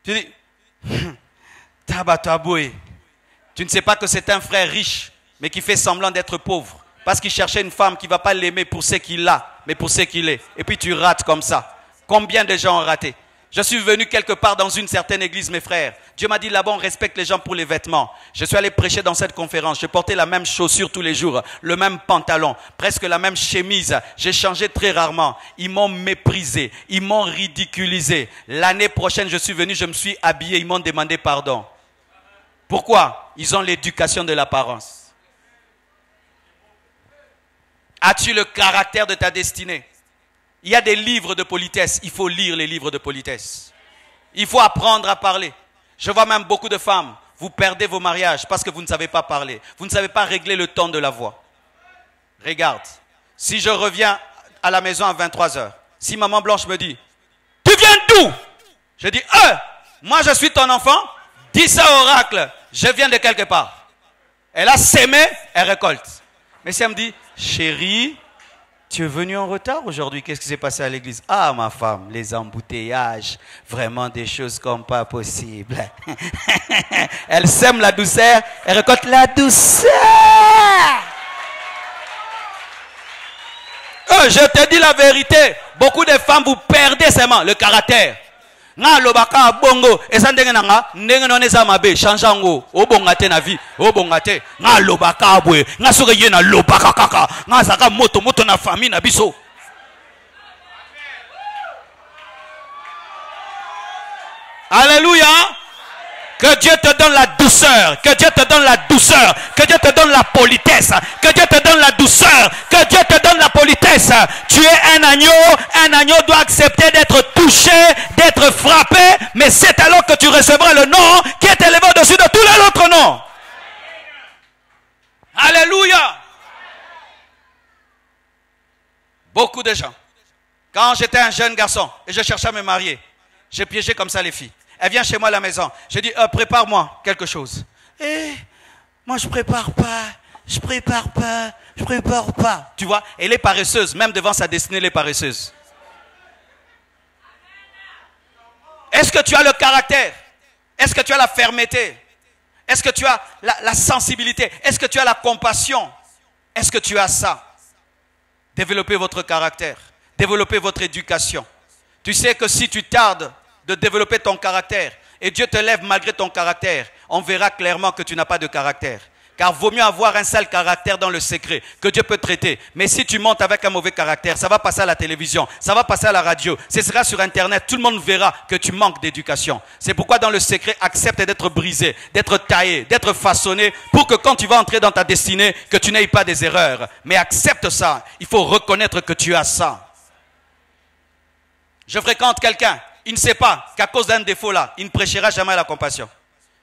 Tu dis, Tabataboué. Tu ne sais pas que c'est un frère riche, mais qui fait semblant d'être pauvre. Parce qu'il cherchait une femme qui ne va pas l'aimer pour ce qu'il a, mais pour ce qu'il est. Et puis tu rates comme ça. Combien de gens ont raté? Je suis venu quelque part dans une certaine église, mes frères. Dieu m'a dit, là-bas, on respecte les gens pour les vêtements. Je suis allé prêcher dans cette conférence. Je portais la même chaussure tous les jours, le même pantalon, presque la même chemise. J'ai changé très rarement. Ils m'ont méprisé, ils m'ont ridiculisé. L'année prochaine, je suis venu, je me suis habillé, ils m'ont demandé pardon. Pourquoi? Ils ont l'éducation de l'apparence. As-tu le caractère de ta destinée? Il y a des livres de politesse. Il faut lire les livres de politesse. Il faut apprendre à parler. Je vois même beaucoup de femmes. Vous perdez vos mariages parce que vous ne savez pas parler. Vous ne savez pas régler le ton de la voix. Regarde. Si je reviens à la maison à 23 h, si maman Blanche me dit, tu viens d'où? Je dis, moi je suis ton enfant. Dis ça au oracle. Je viens de quelque part. Elle a sémé, elle récolte. Mais si elle me dit, chérie, tu es venu en retard aujourd'hui, qu'est-ce qui s'est passé à l'église? Ah, ma femme, les embouteillages, vraiment des choses comme pas possible. Elle sème la douceur, elle récolte la douceur. Je te dis la vérité, beaucoup de femmes, vous perdez seulement le caractère. Nga lobaka bongo esa ndenge nanga ndenge none za mabe chanjango obongate na vie obongate nga lobaka bwe nga soke ye na lobaka kaka nga zaka moto na famille na biso. Alléluia. Que Dieu te donne la douceur, que Dieu te donne la douceur, que Dieu te donne la politesse, que Dieu te donne la douceur, que Dieu te donne la politesse. Tu es un agneau doit accepter d'être touché, d'être frappé, mais c'est alors que tu recevras le nom qui est élevé au-dessus de tous les autres noms. Alléluia. Beaucoup de gens, quand j'étais un jeune garçon et je cherchais à me marier, j'ai piégé comme ça les filles. Elle vient chez moi à la maison. Je dis, prépare-moi quelque chose. Moi, je prépare pas. Tu vois, elle est paresseuse. Même devant sa destinée, elle est paresseuse. Est-ce que tu as le caractère? Est-ce que tu as la fermeté? Est-ce que tu as la sensibilité? Est-ce que tu as la compassion? Est-ce que tu as ça? Développez votre caractère. Développez votre éducation. Tu sais que si tu tardes de développer ton caractère, et Dieu te lève malgré ton caractère, on verra clairement que tu n'as pas de caractère. Car vaut mieux avoir un sale caractère dans le secret que Dieu peut traiter. Mais si tu montes avec un mauvais caractère, ça va passer à la télévision, ça va passer à la radio, ce sera sur Internet, tout le monde verra que tu manques d'éducation. C'est pourquoi dans le secret, accepte d'être brisé, d'être taillé, d'être façonné, pour que quand tu vas entrer dans ta destinée, que tu n'aies pas des erreurs. Mais accepte ça, il faut reconnaître que tu as ça. Je fréquente quelqu'un, il ne sait pas qu'à cause d'un défaut là, il ne prêchera jamais la compassion.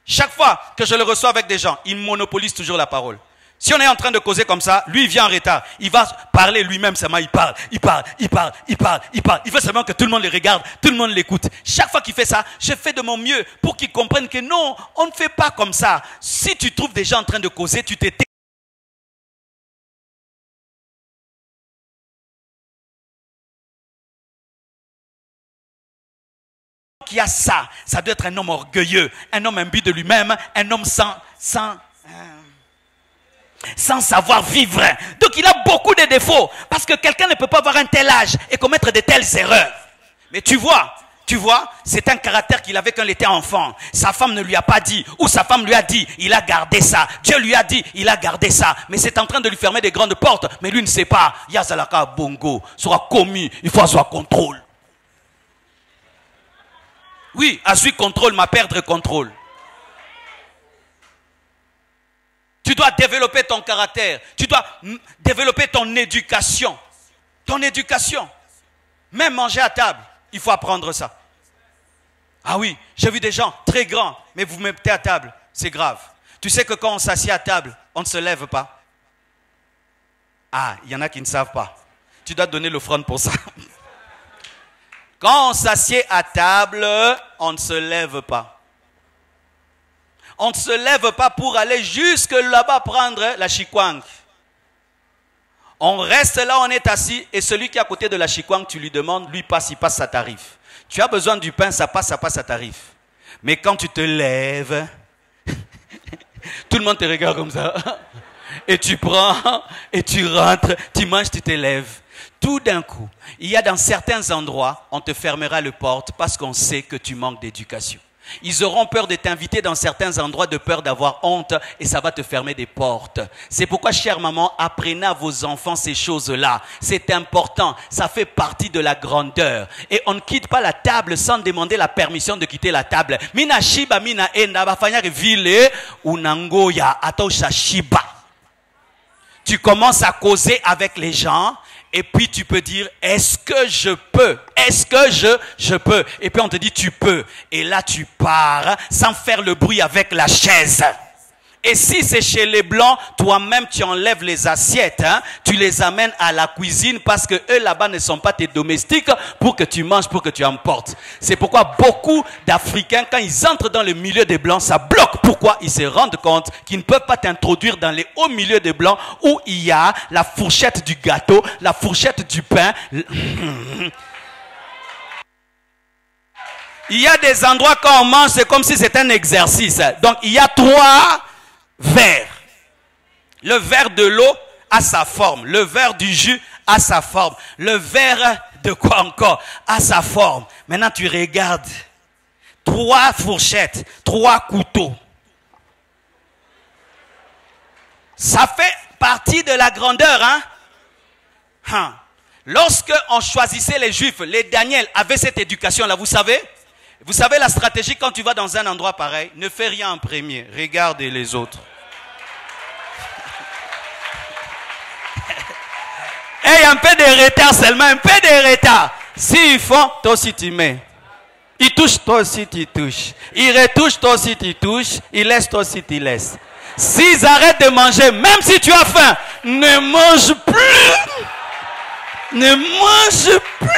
Chaque fois que je le reçois avec des gens, il monopolise toujours la parole. Si on est en train de causer comme ça, lui il vient en retard. Il va parler lui-même seulement, il parle. Il veut seulement que tout le monde le regarde, tout le monde l'écoute. Chaque fois qu'il fait ça, je fais de mon mieux pour qu'il comprenne que non, on ne fait pas comme ça. Si tu trouves des gens en train de causer, tu t'es qui a ça, ça doit être un homme orgueilleux, un homme imbu de lui-même, un homme sans savoir vivre. Donc il a beaucoup de défauts, parce que quelqu'un ne peut pas avoir un tel âge et commettre de telles erreurs. Mais tu vois, c'est un caractère qu'il avait quand il était enfant. Sa femme ne lui a pas dit, ou sa femme lui a dit, il a gardé ça. Dieu lui a dit, il a gardé ça. Mais c'est en train de lui fermer des grandes portes, mais lui ne sait pas. Yazalaka bongo sera commis, il faut avoir contrôle. Oui, à celui contrôle, ma perdre contrôle. Tu dois développer ton caractère. Tu dois développer ton éducation. Ton éducation. Même manger à table, il faut apprendre ça. Ah oui, j'ai vu des gens très grands, mais vous mettez à table, c'est grave. Tu sais que quand on s'assied à table, on ne se lève pas. Ah, il y en a qui ne savent pas. Tu dois donner l'offrande pour ça. Quand on s'assied à table, on ne se lève pas. On ne se lève pas pour aller jusque là-bas prendre la chikwang. On reste là, on est assis, et celui qui est à côté de la chikwang, tu lui demandes, lui passe, il passe, ça t'arrive. Tu as besoin du pain, ça passe, ça t'arrive. Mais quand tu te lèves, tout le monde te regarde comme ça. Et tu prends, et tu rentres, tu manges, tu te lèves. Tout d'un coup, il y a dans certains endroits, on te fermera les portes parce qu'on sait que tu manques d'éducation. Ils auront peur de t'inviter dans certains endroits de peur d'avoir honte et ça va te fermer des portes. C'est pourquoi, chère maman, apprenez à vos enfants ces choses-là. C'est important, ça fait partie de la grandeur. Et on ne quitte pas la table sans demander la permission de quitter la table. Mina shiba, mina enda, bafanyari vile, unangoya, atosha shiba. Tu commences à causer avec les gens. Et puis tu peux dire, est-ce que je peux? Est-ce que je peux? Et puis on te dit, tu peux. Et là tu pars sans faire le bruit avec la chaise. Et si c'est chez les Blancs, toi-même tu enlèves les assiettes, hein, tu les amènes à la cuisine parce que eux là-bas ne sont pas tes domestiques pour que tu manges, pour que tu emportes. C'est pourquoi beaucoup d'Africains, quand ils entrent dans le milieu des Blancs, ça bloque. Pourquoi? Ils se rendent compte qu'ils ne peuvent pas t'introduire dans les hauts milieux des Blancs où il y a la fourchette du gâteau, la fourchette du pain. Il y a des endroits quand on mange, c'est comme si c'était un exercice. Donc il y a 3 verre. Le verre de l'eau a sa forme. Le verre du jus a sa forme. Le verre de quoi encore a sa forme. Maintenant tu regardes. 3 fourchettes, 3 couteaux. Ça fait partie de la grandeur, hein? Lorsque on choisissait les Juifs, les Daniel avaient cette éducation-là, vous savez? Vous savez la stratégie quand tu vas dans un endroit pareil? Ne fais rien en premier, regarde les autres. Et un peu de retard seulement, un peu de retard. S'ils font, toi aussi tu mets. Ils touchent, toi aussi tu touches. Ils retouchent, toi aussi tu touches. Ils laissent, toi aussi tu laisses. S'ils arrêtent de manger, même si tu as faim, ne mange plus. Ne mange plus.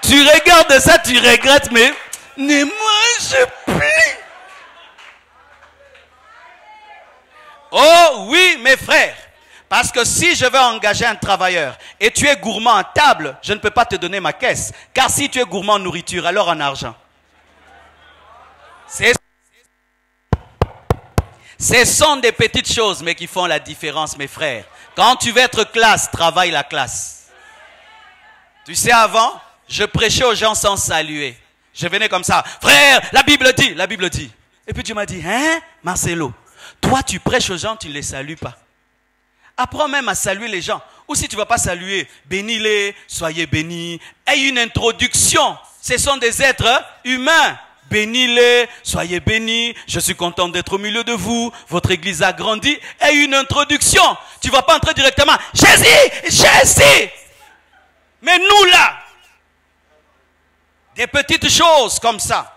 Tu regardes ça, tu regrettes, mais ne mange plus. Oh oui, mes frères. Parce que si je veux engager un travailleur et tu es gourmand en table, je ne peux pas te donner ma caisse. Car si tu es gourmand en nourriture, alors en argent. Ce sont des petites choses, mais qui font la différence, mes frères. Quand tu veux être classe, travaille la classe. Tu sais, avant, je prêchais aux gens sans saluer. Je venais comme ça. Frère, la Bible dit, la Bible dit. Et puis tu m'as dit, hein, Marcelo, toi tu prêches aux gens, tu ne les salues pas. Apprends même à saluer les gens. Ou si tu ne vas pas saluer, bénis-les, soyez bénis. Aie une introduction. Ce sont des êtres humains. Bénis-les, soyez bénis. Je suis content d'être au milieu de vous. Votre église a grandi. Aie une introduction. Tu ne vas pas entrer directement. Jésus, Jésus. Mais nous là, des petites choses comme ça.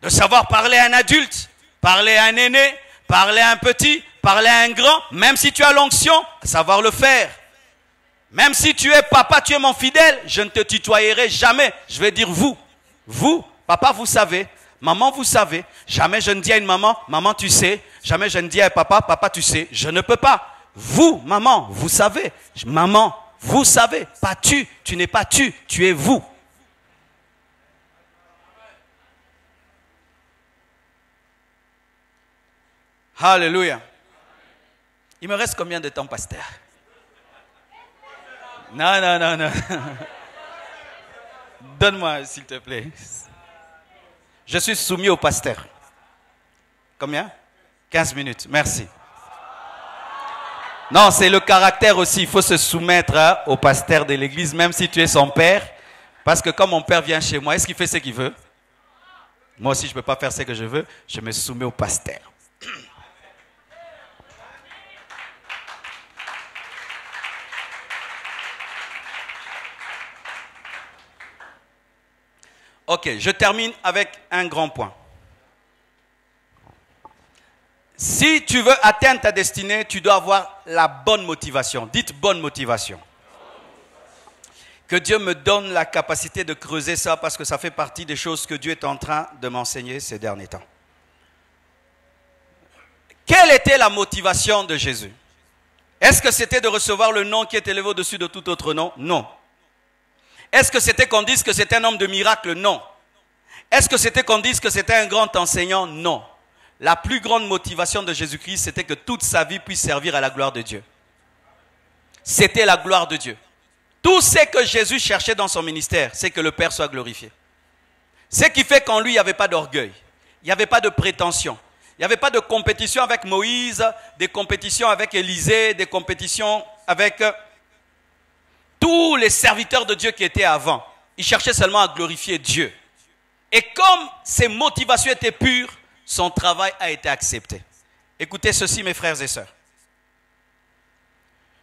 De savoir parler à un adulte, parler à un aîné, parler à un petit, parler à un grand, même si tu as l'onction, savoir le faire. Même si tu es papa, tu es mon fidèle, je ne te tutoyerai jamais. Je vais dire vous. Vous, papa, vous savez. Maman, vous savez. Jamais je ne dis à une maman, maman, tu sais. Jamais je ne dis à papa, papa, tu sais. Je ne peux pas. Vous, maman, vous savez. Maman, vous savez. Pas tu n'es pas tu es vous. Alléluia. Il me reste combien de temps, pasteur? Non. Donne-moi, s'il te plaît. Je suis soumis au pasteur. Combien? 15 minutes, merci. Non, c'est le caractère aussi. Il faut se soumettre au pasteur de l'église, même si tu es son père. Parce que quand mon père vient chez moi, est-ce qu'il fait ce qu'il veut? Moi aussi, je ne peux pas faire ce que je veux. Je me soumets au pasteur. Ok, je termine avec un grand point. Si tu veux atteindre ta destinée, tu dois avoir la bonne motivation. Dites bonne motivation. Que Dieu me donne la capacité de creuser ça parce que ça fait partie des choses que Dieu est en train de m'enseigner ces derniers temps. Quelle était la motivation de Jésus? Est-ce que c'était de recevoir le nom qui est élevé au-dessus de tout autre nom? Non. Est-ce que c'était qu'on dise que c'était un homme de miracle? Non. Est-ce que c'était qu'on dise que c'était un grand enseignant? Non. La plus grande motivation de Jésus-Christ, c'était que toute sa vie puisse servir à la gloire de Dieu. c'était la gloire de Dieu. Tout ce que Jésus cherchait dans son ministère, c'est que le Père soit glorifié. Ce qui fait qu'en lui, il n'y avait pas d'orgueil, il n'y avait pas de prétention, il n'y avait pas de compétition avec Moïse, des compétitions avec Élisée, des compétitions avec tous les serviteurs de Dieu qui étaient avant. Il cherchait seulement à glorifier Dieu. Et comme ses motivations étaient pures, son travail a été accepté. Écoutez ceci, mes frères et sœurs.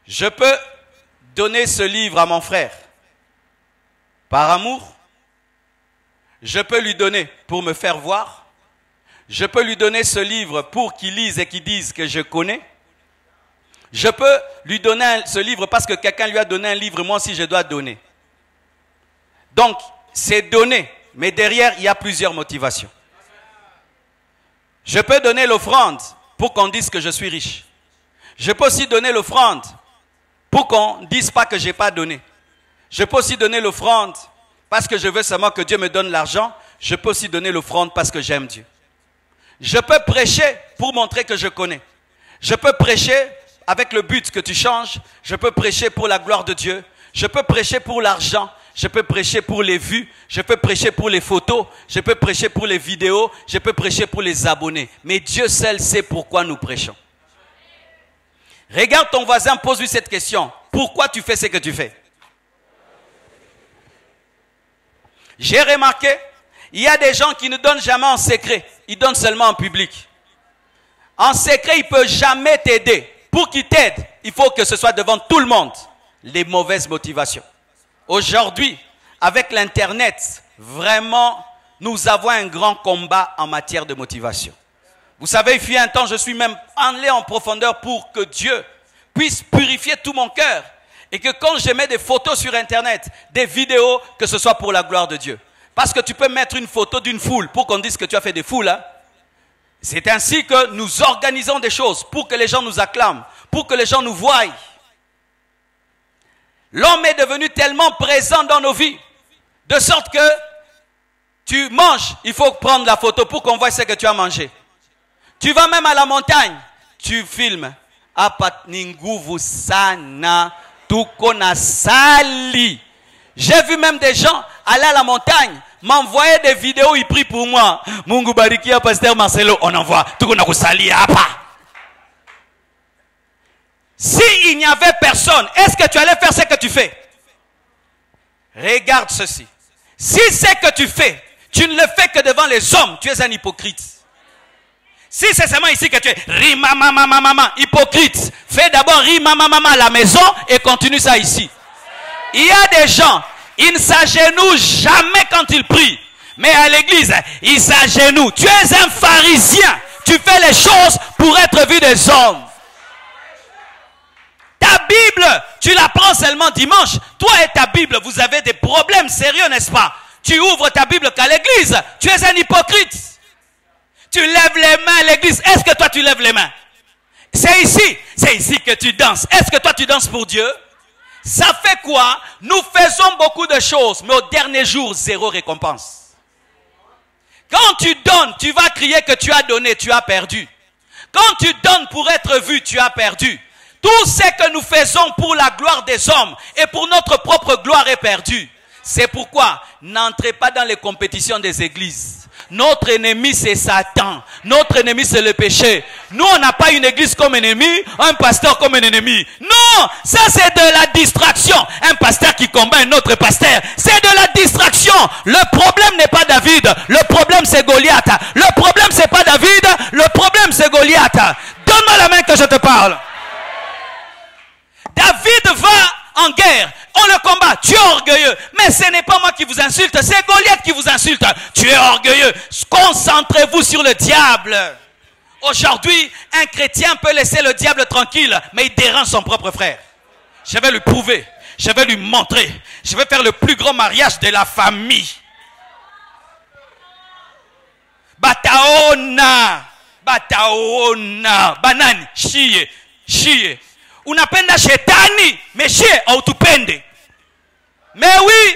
Je peux donner ce livre à mon frère par amour. Je peux lui donner pour me faire voir. Je peux lui donner ce livre pour qu'il lise et qu'il dise que je connais. Je peux lui donner ce livre parce que quelqu'un lui a donné un livre, moi aussi je dois donner. Donc, c'est donner, mais derrière, il y a plusieurs motivations. Je peux donner l'offrande pour qu'on dise que je suis riche. Je peux aussi donner l'offrande pour qu'on ne dise pas que je n'ai pas donné. Je peux aussi donner l'offrande parce que je veux seulement que Dieu me donne l'argent. Je peux aussi donner l'offrande parce que j'aime Dieu. Je peux prêcher pour montrer que je connais. Je peux prêcher avec le but que tu changes. Je peux prêcher pour la gloire de Dieu. Je peux prêcher pour l'argent. Je peux prêcher pour les vues. Je peux prêcher pour les photos. Je peux prêcher pour les vidéos. Je peux prêcher pour les abonnés. Mais Dieu seul sait pourquoi nous prêchons. Regarde ton voisin, pose-lui cette question. Pourquoi tu fais ce que tu fais? J'ai remarqué, il y a des gens qui ne donnent jamais en secret. Ils donnent seulement en public. En secret, il ne peut jamais t'aider. Pour qu'il t'aide, il faut que ce soit devant tout le monde. Les mauvaises motivations. Aujourd'hui, avec l'Internet, vraiment, nous avons un grand combat en matière de motivation. Vous savez, il fut un temps, je suis même allé en profondeur pour que Dieu puisse purifier tout mon cœur. Et que quand je mets des photos sur Internet, des vidéos, que ce soit pour la gloire de Dieu. Parce que tu peux mettre une photo d'une foule pour qu'on dise que tu as fait des foules. Hein? C'est ainsi que nous organisons des choses pour que les gens nous acclament, pour que les gens nous voient. L'homme est devenu tellement présent dans nos vies, de sorte que tu manges, il faut prendre la photo pour qu'on voit ce que tu as mangé. Tu vas même à la montagne, tu filmes. Apat ninguvu sana tukona sali. J'ai vu même des gens aller à la montagne, m'envoyer des vidéos, ils prient pour moi. Mungu barikia pasteur Marcelo, on envoie. Tukona kusali apa. S'il n'y avait personne, est-ce que tu allais faire ce que tu fais? Regarde ceci. Si c'est que tu fais, tu ne le fais que devant les hommes, tu es un hypocrite. Si c'est seulement ici que tu es rimamamamamama, hypocrite, fais d'abord rimamamama à la maison et continue ça ici. Il y a des gens, ils ne s'agenouillent jamais quand ils prient. Mais à l'église, ils s'agenouillent. Tu es un pharisien. Tu fais les choses pour être vu des hommes. Ta Bible, tu la prends seulement dimanche. Toi et ta Bible, vous avez des problèmes sérieux, n'est-ce pas? Tu ouvres ta Bible qu'à l'église. Tu es un hypocrite. Tu lèves les mains à l'église. Est-ce que toi tu lèves les mains? C'est ici que tu danses. Est-ce que toi tu danses pour Dieu? Ça fait quoi? Nous faisons beaucoup de choses, mais au dernier jour, zéro récompense. Quand tu donnes, tu vas crier que tu as donné, tu as perdu. Quand tu donnes pour être vu, tu as perdu. Tout ce que nous faisons pour la gloire des hommes et pour notre propre gloire est perdu. C'est pourquoi n'entrez pas dans les compétitions des églises. Notre ennemi, c'est Satan. Notre ennemi, c'est le péché. Nous, on n'a pas une église comme ennemi, un pasteur comme un ennemi. Non, ça c'est de la distraction. Un pasteur qui combat un autre pasteur, c'est de la distraction. Le problème n'est pas David, le problème c'est Goliath. Le problème c'est pas David, le problème c'est Goliath. Donne-moi la main que je te parle. David va en guerre, on le combat, tu es orgueilleux. Mais ce n'est pas moi qui vous insulte, c'est Goliath qui vous insulte. Tu es orgueilleux. Concentrez-vous sur le diable. Aujourd'hui, un chrétien peut laisser le diable tranquille, mais il dérange son propre frère. Je vais lui prouver, je vais lui montrer, je vais faire le plus grand mariage de la famille. Bataona, banani, shie. Unapenda shetani, mais shie autupende. Mais oui,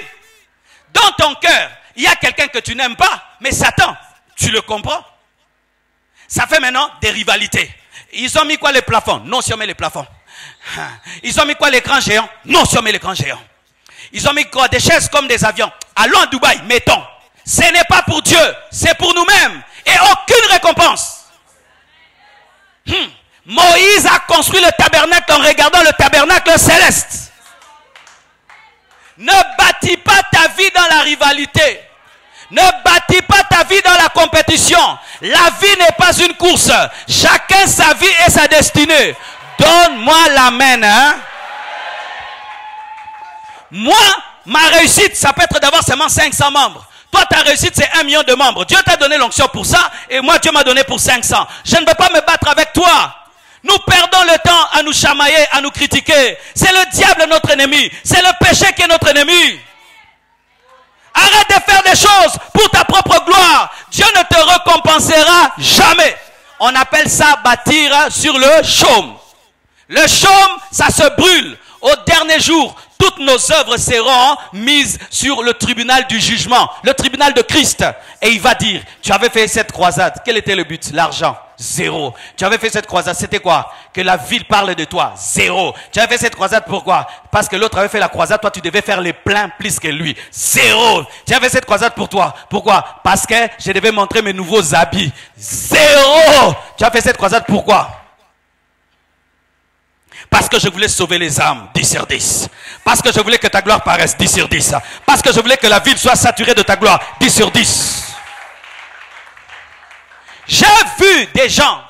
dans ton cœur, il y a quelqu'un que tu n'aimes pas, mais Satan, tu le comprends? Ça fait maintenant des rivalités. Ils ont mis quoi les plafonds? Non, si on met les plafonds. Ils ont mis quoi, l'écran géant? Non, si on met l'écran géant. Ils ont mis quoi? Des chaises comme des avions. Allons à Dubaï, mettons. Ce n'est pas pour Dieu, c'est pour nous-mêmes. Et aucune récompense. Moïse a construit le tabernacle en regardant le tabernacle céleste. Ne bâtis pas ta vie dans la rivalité. Ne bâtis pas ta vie dans la compétition. La vie n'est pas une course. Chacun sa vie et sa destinée. Donne-moi l'amen. Hein? Moi, ma réussite, ça peut être d'avoir seulement 500 membres. Toi, ta réussite, c'est 1 million de membres. Dieu t'a donné l'onction pour ça, et moi, Dieu m'a donné pour 500. Je ne veux pas me battre avec toi. Nous perdons le temps à nous chamailler, à nous critiquer. C'est le diable notre ennemi. C'est le péché qui est notre ennemi. Arrête de faire des choses pour ta propre gloire. Dieu ne te récompensera jamais. On appelle ça bâtir sur le chaume. Le chaume, ça se brûle. Au dernier jour, toutes nos œuvres seront mises sur le tribunal du jugement, le tribunal de Christ. Et il va dire, tu avais fait cette croisade. Quel était le but? L'argent. 0. Tu avais fait cette croisade, c'était quoi? Que la ville parle de toi. 0. Tu avais fait cette croisade, pourquoi? Parce que l'autre avait fait la croisade, toi tu devais faire les pleins plus que lui. 0. Tu avais fait cette croisade pour toi. Pourquoi? Parce que je devais montrer mes nouveaux habits. 0. Tu as fait cette croisade, pourquoi? Parce que je voulais sauver les âmes, 10 sur 10. Parce que je voulais que ta gloire paraisse, 10 sur 10. Parce que je voulais que la ville soit saturée de ta gloire, 10 sur 10. J'ai vu des gens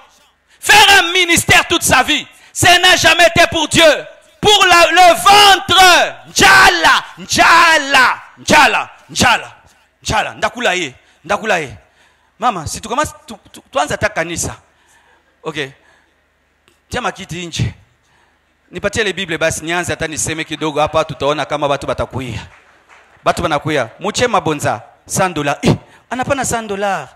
faire un ministère toute sa vie. Ça n'a jamais été pour Dieu. Pour le ventre. Njala, njala, njala, njala, njala. Ndakulaye, ndakulaye. Mama, si tu commences, tu anza ta kanisa. Ok. Tia makiti nje. Nipatie le Bible basi nianze hata niseme kidogo hapa tutaona kama watu batakuia. Watu banakuia. Muche mabonza $100. Anapana $100.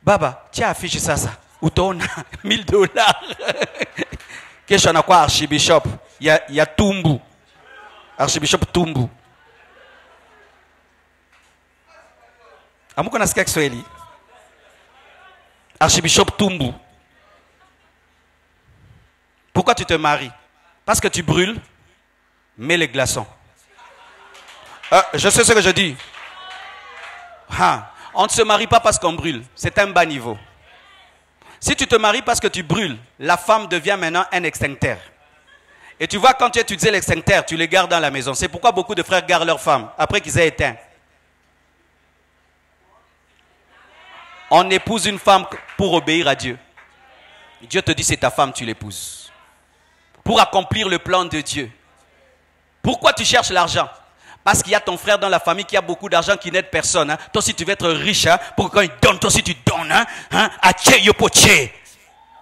Baba, tia affiche sasa. Utaona $1000. Kesho anakuwa archbishop ya Tumbu. Archbishop Tumbu. Amuko nasikia Kiswahili? Archbishop Tumbu. Pourquoi tu te maries? Parce que tu brûles, mets les glaçons. Je sais ce que je dis. On ne se marie pas parce qu'on brûle. C'est un bas niveau. Si tu te maries parce que tu brûles, la femme devient maintenant un extincteur. Et tu vois, quand tu étudies l'extincteur, tu les gardes dans la maison. C'est pourquoi beaucoup de frères gardent leurs femmes après qu'ils aient éteint. On épouse une femme pour obéir à Dieu. Dieu te dit c'est ta femme, tu l'épouses. Pour accomplir le plan de Dieu. Pourquoi tu cherches l'argent? Parce qu'il y a ton frère dans la famille qui a beaucoup d'argent qui n'aide personne. Hein. Toi aussi tu veux être riche. Hein. Pour que quand il donne, toi aussi tu donnes. Hein.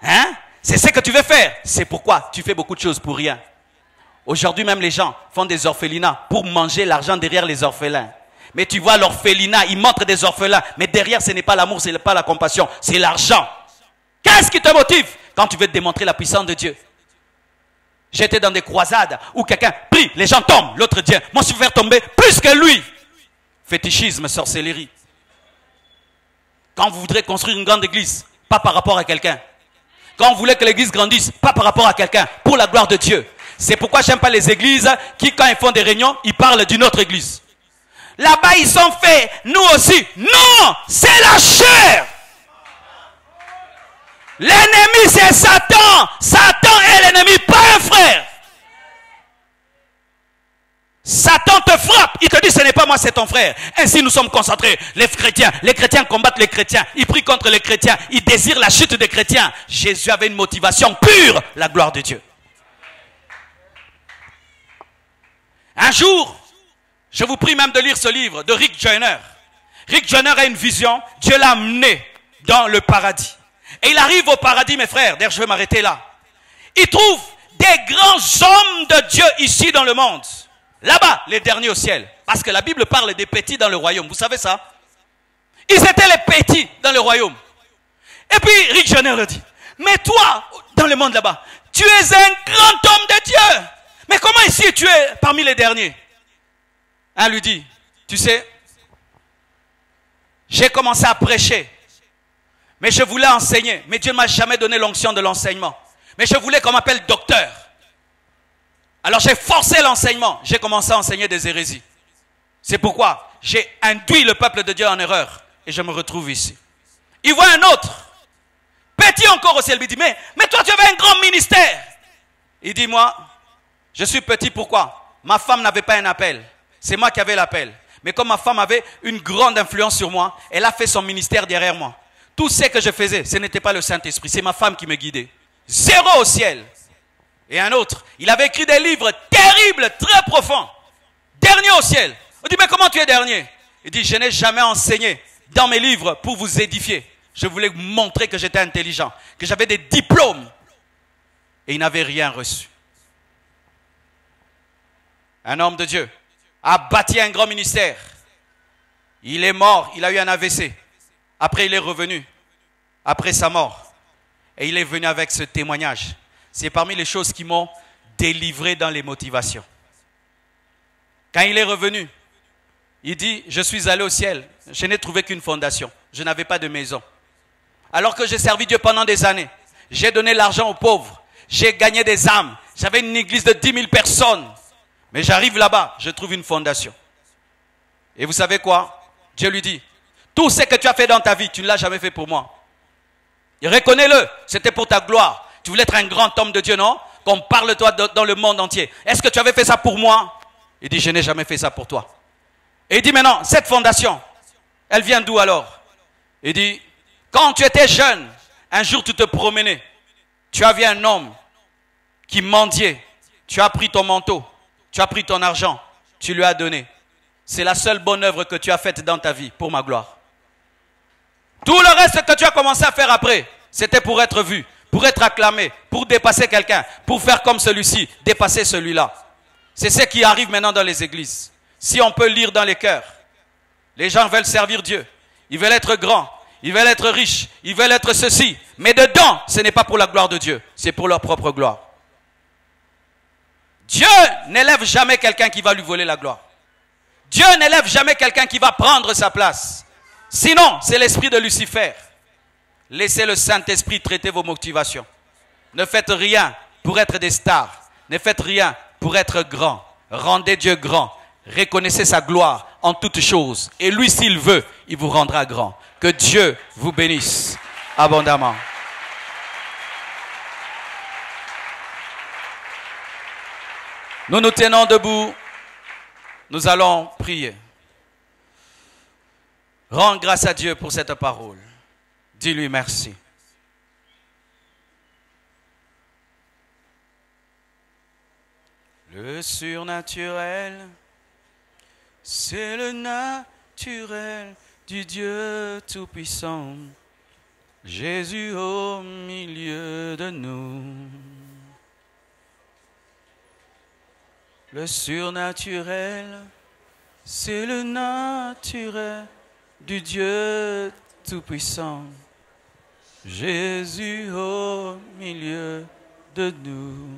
Hein? C'est ce que tu veux faire. C'est pourquoi tu fais beaucoup de choses pour rien. Aujourd'hui même les gens font des orphelinats pour manger l'argent derrière les orphelins. Mais tu vois l'orphelinat, ils montrent des orphelins. Mais derrière ce n'est pas l'amour, ce n'est pas la compassion, c'est l'argent. Qu'est-ce qui te motive quand tu veux te démontrer la puissance de Dieu? J'étais dans des croisades où quelqu'un prie, les gens tombent, l'autre dit, moi je vais faire tomber plus que lui. Fétichisme, sorcellerie. Quand vous voudrez construire une grande église, pas par rapport à quelqu'un. Quand vous voulez que l'église grandisse, pas par rapport à quelqu'un, pour la gloire de Dieu. C'est pourquoi j'aime pas les églises qui, quand ils font des réunions, ils parlent d'une autre église. Là-bas, ils sont faits, nous aussi. Non, c'est la chair. L'ennemi, c'est Satan. Satan est l'ennemi, pas un frère. Satan te frappe. Il te dit, ce n'est pas moi, c'est ton frère. Ainsi, nous sommes concentrés. Les chrétiens combattent les chrétiens. Ils prient contre les chrétiens. Ils désirent la chute des chrétiens. Jésus avait une motivation pure, la gloire de Dieu. Un jour, je vous prie même de lire ce livre de Rick Joyner. Rick Joyner a une vision. Dieu l'a amené dans le paradis. Et il arrive au paradis, mes frères. D'ailleurs, je vais m'arrêter là. Il trouve des grands hommes de Dieu ici dans le monde. Là-bas, les derniers au ciel. Parce que la Bible parle des petits dans le royaume. Vous savez ça? Ils étaient les petits dans le royaume. Et puis, Rick Joyner le dit. Mais toi, dans le monde là-bas, tu es un grand homme de Dieu. Mais comment ici tu es parmi les derniers? Un lui dit, tu sais, j'ai commencé à prêcher. Mais je voulais enseigner. Mais Dieu ne m'a jamais donné l'onction de l'enseignement. Mais je voulais qu'on m'appelle docteur. Alors j'ai forcé l'enseignement. J'ai commencé à enseigner des hérésies. C'est pourquoi j'ai induit le peuple de Dieu en erreur. Et je me retrouve ici. Il voit un autre. Petit encore au ciel. Il dit, mais toi tu avais un grand ministère. Il dit, moi, je suis petit, pourquoi? Ma femme n'avait pas un appel. C'est moi qui avais l'appel. Mais comme ma femme avait une grande influence sur moi, elle a fait son ministère derrière moi. Tout ce que je faisais, ce n'était pas le Saint-Esprit. C'est ma femme qui me guidait. 0 au ciel. Et un autre, il avait écrit des livres terribles, très profonds. Dernier au ciel. On dit, mais comment tu es dernier? Il dit, je n'ai jamais enseigné dans mes livres pour vous édifier. Je voulais vous montrer que j'étais intelligent, que j'avais des diplômes. Et il n'avait rien reçu. Un homme de Dieu a bâti un grand ministère. Il est mort, il a eu un AVC. Après, il est revenu, après sa mort. Et il est venu avec ce témoignage. C'est parmi les choses qui m'ont délivré dans les motivations. Quand il est revenu, il dit, je suis allé au ciel. Je n'ai trouvé qu'une fondation. Je n'avais pas de maison. Alors que j'ai servi Dieu pendant des années. J'ai donné l'argent aux pauvres. J'ai gagné des âmes. J'avais une église de 10 000 personnes. Mais j'arrive là-bas, je trouve une fondation. Et vous savez quoi? Dieu lui dit, tout ce que tu as fait dans ta vie, tu ne l'as jamais fait pour moi. Et reconnais-le, c'était pour ta gloire. Tu voulais être un grand homme de Dieu, non? Qu'on parle de toi dans le monde entier. Est-ce que tu avais fait ça pour moi? Il dit, je n'ai jamais fait ça pour toi. Et il dit, maintenant, cette fondation, elle vient d'où alors? Il dit, quand tu étais jeune, un jour tu te promenais. Tu as vu un homme qui mendiait. Tu as pris ton manteau. Tu as pris ton argent. Tu lui as donné. C'est la seule bonne œuvre que tu as faite dans ta vie pour ma gloire. Tout le reste que tu as commencé à faire après, c'était pour être vu, pour être acclamé, pour dépasser quelqu'un, pour faire comme celui-ci, dépasser celui-là. C'est ce qui arrive maintenant dans les églises. Si on peut lire dans les cœurs, les gens veulent servir Dieu. Ils veulent être grands, ils veulent être riches, ils veulent être ceci. Mais dedans, ce n'est pas pour la gloire de Dieu, c'est pour leur propre gloire. Dieu n'élève jamais quelqu'un qui va lui voler la gloire. Dieu n'élève jamais quelqu'un qui va prendre sa place. Sinon, c'est l'esprit de Lucifer. Laissez le Saint-Esprit traiter vos motivations. Ne faites rien pour être des stars. Ne faites rien pour être grand. Rendez Dieu grand. Reconnaissez sa gloire en toutes choses. Et lui, s'il veut, il vous rendra grand. Que Dieu vous bénisse abondamment. Nous nous tenons debout. Nous allons prier. Rends grâce à Dieu pour cette parole. Dis-lui merci. Le surnaturel, c'est le naturel du Dieu Tout-Puissant. Jésus au milieu de nous. Le surnaturel, c'est le naturel du Dieu Tout-Puissant. Jésus au milieu de nous.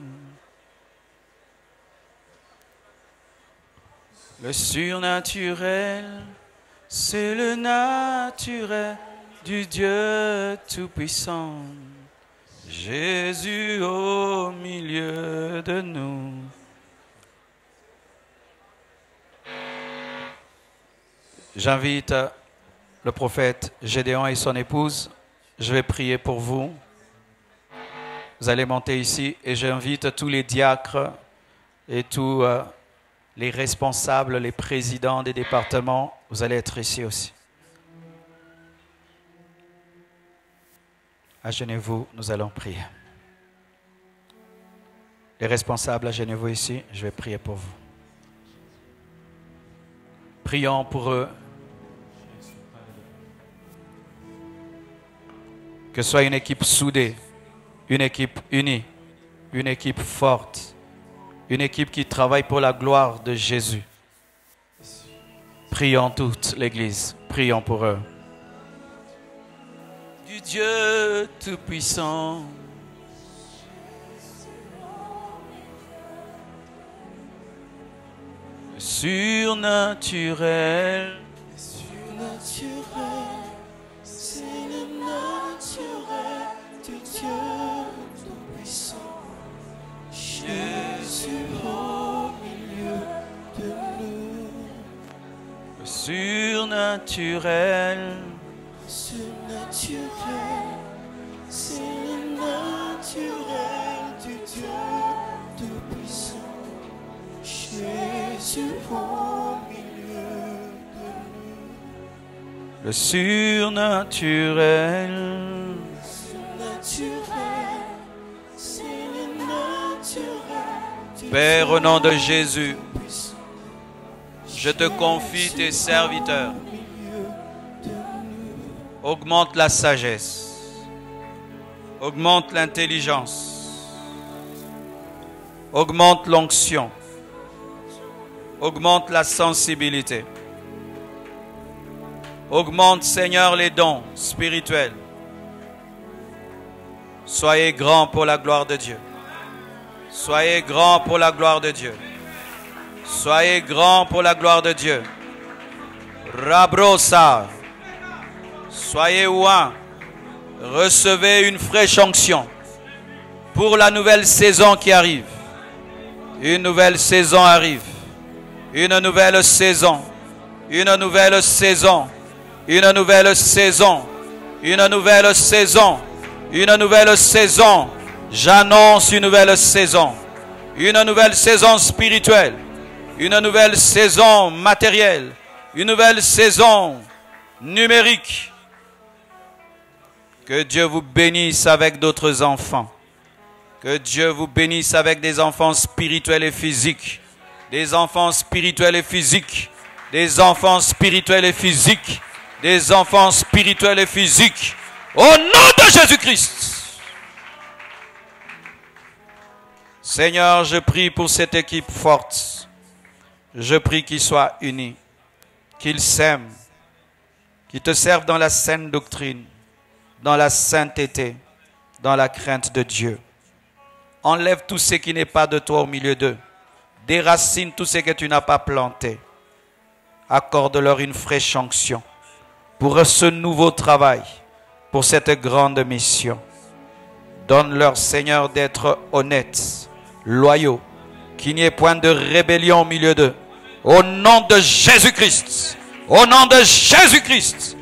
Le surnaturel, c'est le naturel du Dieu Tout-Puissant. Jésus au milieu de nous. J'invite le prophète Gédéon et son épouse. Je vais prier pour vous. Vous allez monter ici et j'invite tous les diacres et tous les responsables, les présidents des départements. Vous allez être ici aussi. Agenez-vous, nous allons prier. Les responsables, agenez-vous ici. Je vais prier pour vous. Prions pour eux. Que ce soit une équipe soudée, une équipe unie, une équipe forte, une équipe qui travaille pour la gloire de Jésus. Prions toute l'Église, prions pour eux. Du Dieu Tout-Puissant, surnaturel, C'est le naturel du Dieu Tout-Puissant. Jésus. surnaturel. Surnaturel, c'est le naturel du Dieu Tout-Puissant. Jésus au milieu de nous. Le surnaturel. Surnaturel, c'est le naturel du Père, au nom de Jésus, Tout-Puissant. je te confie tes serviteurs. Au milieu de nous. Augmente la sagesse. Augmente l'intelligence. Augmente l'onction. Augmente la sensibilité. Augmente, Seigneur, les dons spirituels. Soyez grands pour la gloire de Dieu. Soyez grands pour la gloire de Dieu. Soyez grands pour la gloire de Dieu. Rabrosa. Soyez ouin. Recevez une fraîche onction pour la nouvelle saison qui arrive. Une nouvelle saison arrive. Une nouvelle saison. Une nouvelle saison. Une nouvelle saison. Une nouvelle saison. Une nouvelle saison. J'annonce une nouvelle saison. Une nouvelle saison spirituelle. Une nouvelle saison matérielle. Une nouvelle saison numérique. Que Dieu vous bénisse avec d'autres enfants. Que Dieu vous bénisse avec des enfants spirituels et physiques. Des enfants spirituels et physiques. Des enfants spirituels et physiques. Des enfants spirituels et physiques. Au nom de Jésus-Christ. Seigneur, je prie pour cette équipe forte. Je prie qu'ils soient unis. Qu'ils s'aiment. Qu'ils te servent dans la saine doctrine. Dans la sainteté, dans la crainte de Dieu. Enlève tout ce qui n'est pas de toi au milieu d'eux. Déracine tout ce que tu n'as pas planté. Accorde-leur une fraîche onction pour ce nouveau travail, pour cette grande mission. Donne-leur, Seigneur, d'être honnêtes, loyaux, qu'il n'y ait point de rébellion au milieu d'eux. Au nom de Jésus-Christ, au nom de Jésus-Christ,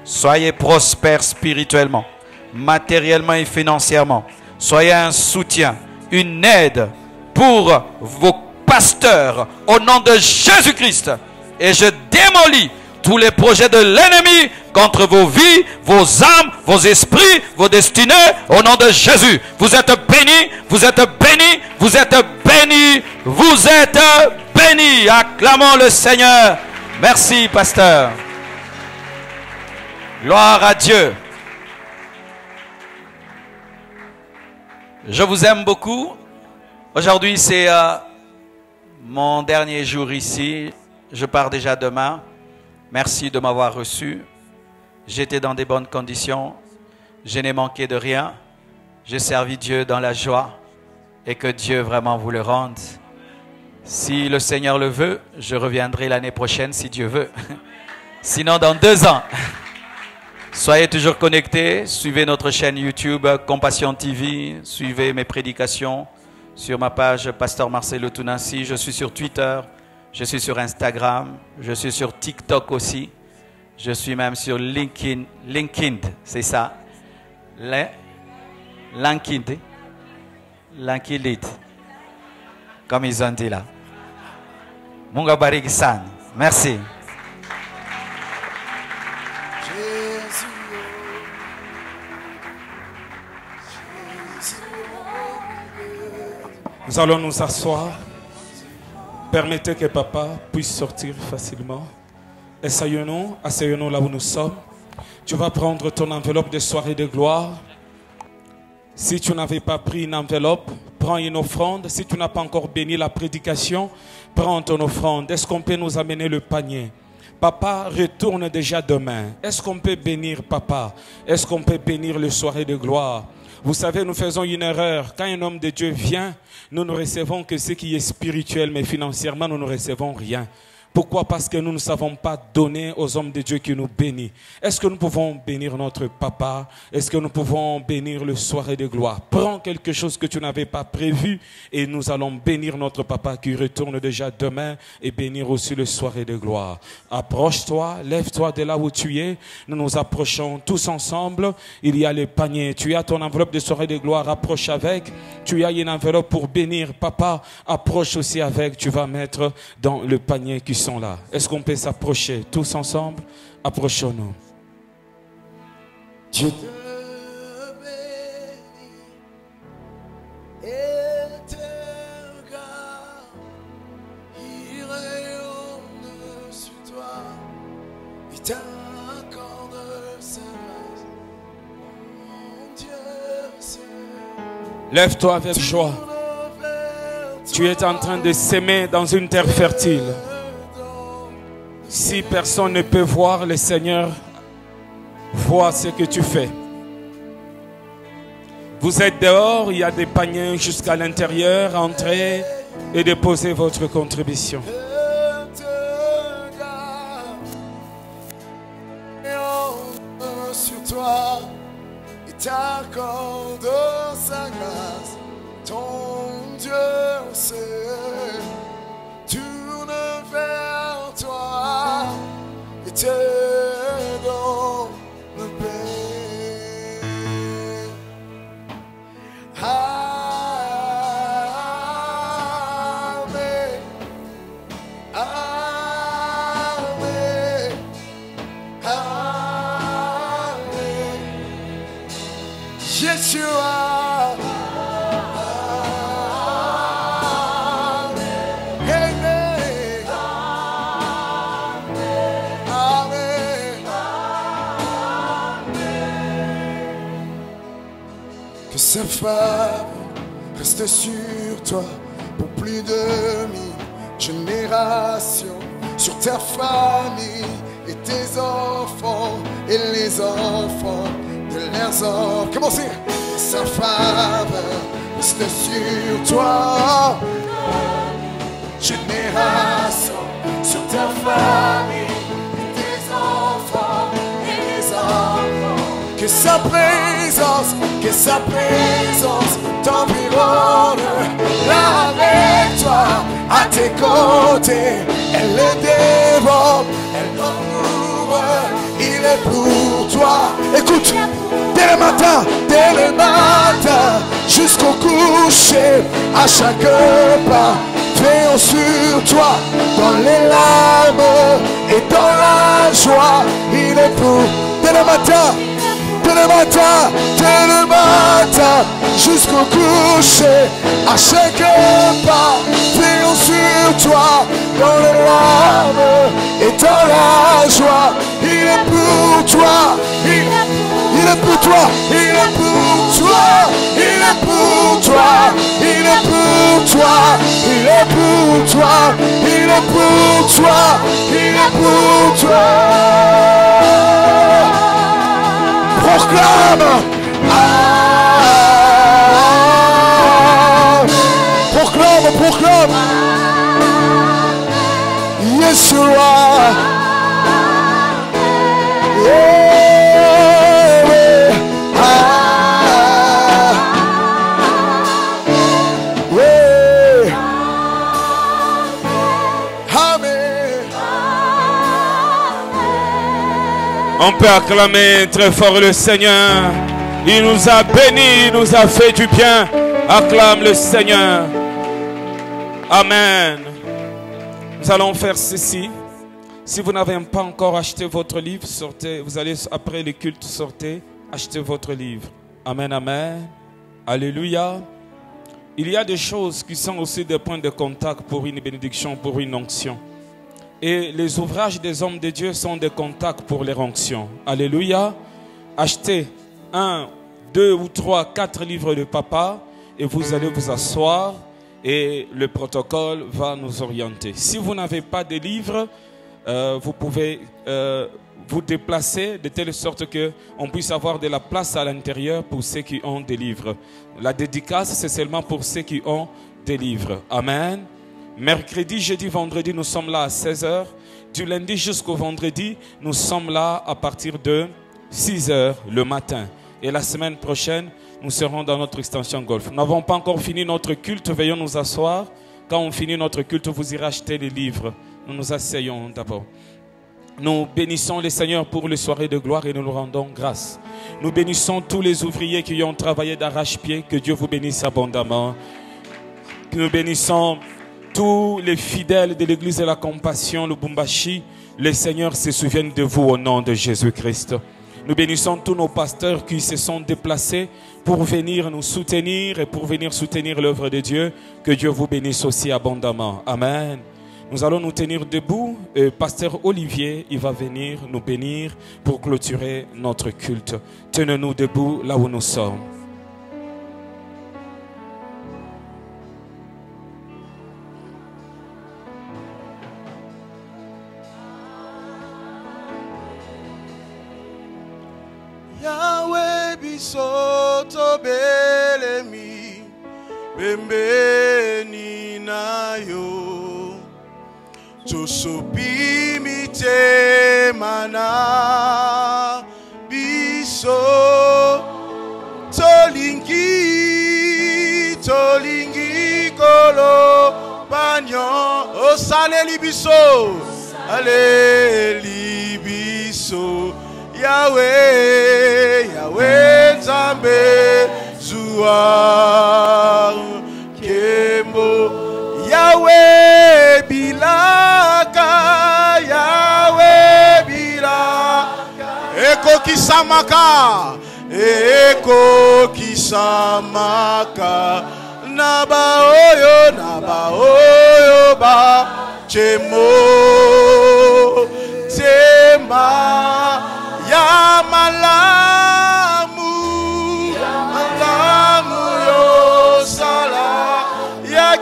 soyez prospères spirituellement, matériellement et financièrement. Soyez un soutien, une aide pour vos pasteurs au nom de Jésus-Christ. Et je démolis tous les projets de l'ennemi contre vos vies, vos âmes, vos esprits, vos destinées au nom de Jésus. Vous êtes bénis, vous êtes bénis, vous êtes bénis, vous êtes bénis. Acclamons le Seigneur. Merci, pasteur. Gloire à Dieu. Je vous aime beaucoup. Aujourd'hui, c'est mon dernier jour ici. Je pars déjà demain. Merci de m'avoir reçu. J'étais dans des bonnes conditions. Je n'ai manqué de rien. J'ai servi Dieu dans la joie. Et que Dieu vraiment vous le rende. Si le Seigneur le veut, je reviendrai l'année prochaine si Dieu veut. Sinon, dans 2 ans. Soyez toujours connectés, suivez notre chaîne YouTube Compassion TV, suivez mes prédications sur ma page Pasteur Marcelo Tunansi. Je suis sur Twitter, je suis sur Instagram, je suis sur TikTok aussi, je suis même sur LinkedIn, c'est ça, LinkedIn, comme ils ont dit là. Munga bariki sana. Merci. Nous allons nous asseoir. Permettez que papa puisse sortir facilement. Asseyons-nous là où nous sommes. Tu vas prendre ton enveloppe de soirée de gloire. Si tu n'avais pas pris une enveloppe, prends une offrande. Si tu n'as pas encore béni la prédication, prends ton offrande. Est-ce qu'on peut nous amener le panier? Papa retourne déjà demain. Est-ce qu'on peut bénir papa? Est-ce qu'on peut bénir le soirée de gloire? Vous savez, nous faisons une erreur. Quand un homme de Dieu vient, nous ne recevons que ce qui est spirituel, mais financièrement, nous ne recevons rien. Pourquoi? Parce que nous ne savons pas donner aux hommes de Dieu qui nous bénissent. Est-ce que nous pouvons bénir notre papa? Est-ce que nous pouvons bénir le soirée de gloire? Prends quelque chose que tu n'avais pas prévu et nous allons bénir notre papa qui retourne déjà demain et bénir aussi le soirée de gloire. Approche-toi, lève-toi de là où tu es. Nous nous approchons tous ensemble. Il y a le panier. Tu as ton enveloppe de soirée de gloire, approche avec. Tu as une enveloppe pour bénir papa, approche aussi avec. Tu vas mettre dans le panier qui sont là. Est-ce qu'on peut s'approcher tous ensemble? Approchons-nous. Dieu te bénit et te garde. Il rayonne sur toi. Il t'accorde sa grâce. Mon Dieu seul. Lève-toi avec joie. Tu es en train de s'aimer dans une terre fertile. Si personne ne peut voir, le Seigneur voit ce que tu fais. Vous êtes dehors, il y a des paniers jusqu'à l'intérieur. Entrez et déposez votre contribution. Sur toi, il t'accorde sa grâce. Ton Dieu seul tourne vers toi et te donne paix. Amen. Amen. Amen. Yeshua. Sa femme reste sur toi pour plus de 1000 générations, sur ta famille et tes enfants et les enfants de leurs enfants. Comment c'est? Sa femme reste sur toi, génération, sur ta famille et tes enfants et les enfants. Que sa présence t'environne là avec toi, à tes côtés. Elle le dévore, elle l'entoure, il est pour toi. Écoute, dès le matin, jusqu'au coucher, à chaque pas, veillons sur toi, dans les larmes et dans la joie. Il est pour, dès le matin, jusqu'au coucher, à chaque pas, veillons sur toi, dans les larmes et dans la joie. Il est pour toi, il est pour toi, il est pour toi, il est pour toi, il est pour toi, il est pour toi, il est pour toi, il est pour toi. Proclame, proclame, Yeshua. On peut acclamer très fort le Seigneur. Il nous a bénis, il nous a fait du bien. Acclame le Seigneur. Amen. Nous allons faire ceci. Si vous n'avez pas encore acheté votre livre, sortez. Vous allez après le culte, sortez, achetez votre livre. Amen, amen. Alléluia. Il y a des choses qui sont aussi des points de contact pour une bénédiction, pour une onction. Et les ouvrages des hommes de Dieu sont des contacts pour les onctions. Alléluia. Achetez 1, 2 ou 3, 4 livres de papa et vous allez vous asseoir et le protocole va nous orienter. Si vous n'avez pas de livres, vous pouvez vous déplacer de telle sorte qu'on puisse avoir de la place à l'intérieur pour ceux qui ont des livres. La dédicace, c'est seulement pour ceux qui ont des livres. Amen. Mercredi, jeudi, vendredi, nous sommes là à 16h. Du lundi jusqu'au vendredi, nous sommes là à partir de 6h le matin. Et la semaine prochaine, nous serons dans notre extension golf. Nous n'avons pas encore fini notre culte, veuillons nous asseoir. Quand on finit notre culte, vous irez acheter les livres. Nous nous asseyons d'abord. Nous bénissons le Seigneur pour les soirées de gloire et nous nous rendons grâce. Nous bénissons tous les ouvriers qui ont travaillé d'arrache-pied. Que Dieu vous bénisse abondamment. Nous bénissons tous les fidèles de l'église de la compassion, le Bumbashi. Le Seigneur se souvienne de vous au nom de Jésus-Christ. Nous bénissons tous nos pasteurs qui se sont déplacés pour venir nous soutenir et pour venir soutenir l'œuvre de Dieu. Que Dieu vous bénisse aussi abondamment. Amen. Nous allons nous tenir debout. Pasteur Olivier, il va venir nous bénir pour clôturer notre culte. Tenez-nous debout là où nous sommes. Yahweh bisoto belemi bembeni na yo tosopi mitema na biso tolingi kolo banyo osaleli biso aleli biso Yahweh, Yahweh Nzambe Zua Kembo Yahweh Bilaka Yahweh Bilaka Eko Kisamaka Naba oyo ba Chemo Tema Ya malamu yo sala ya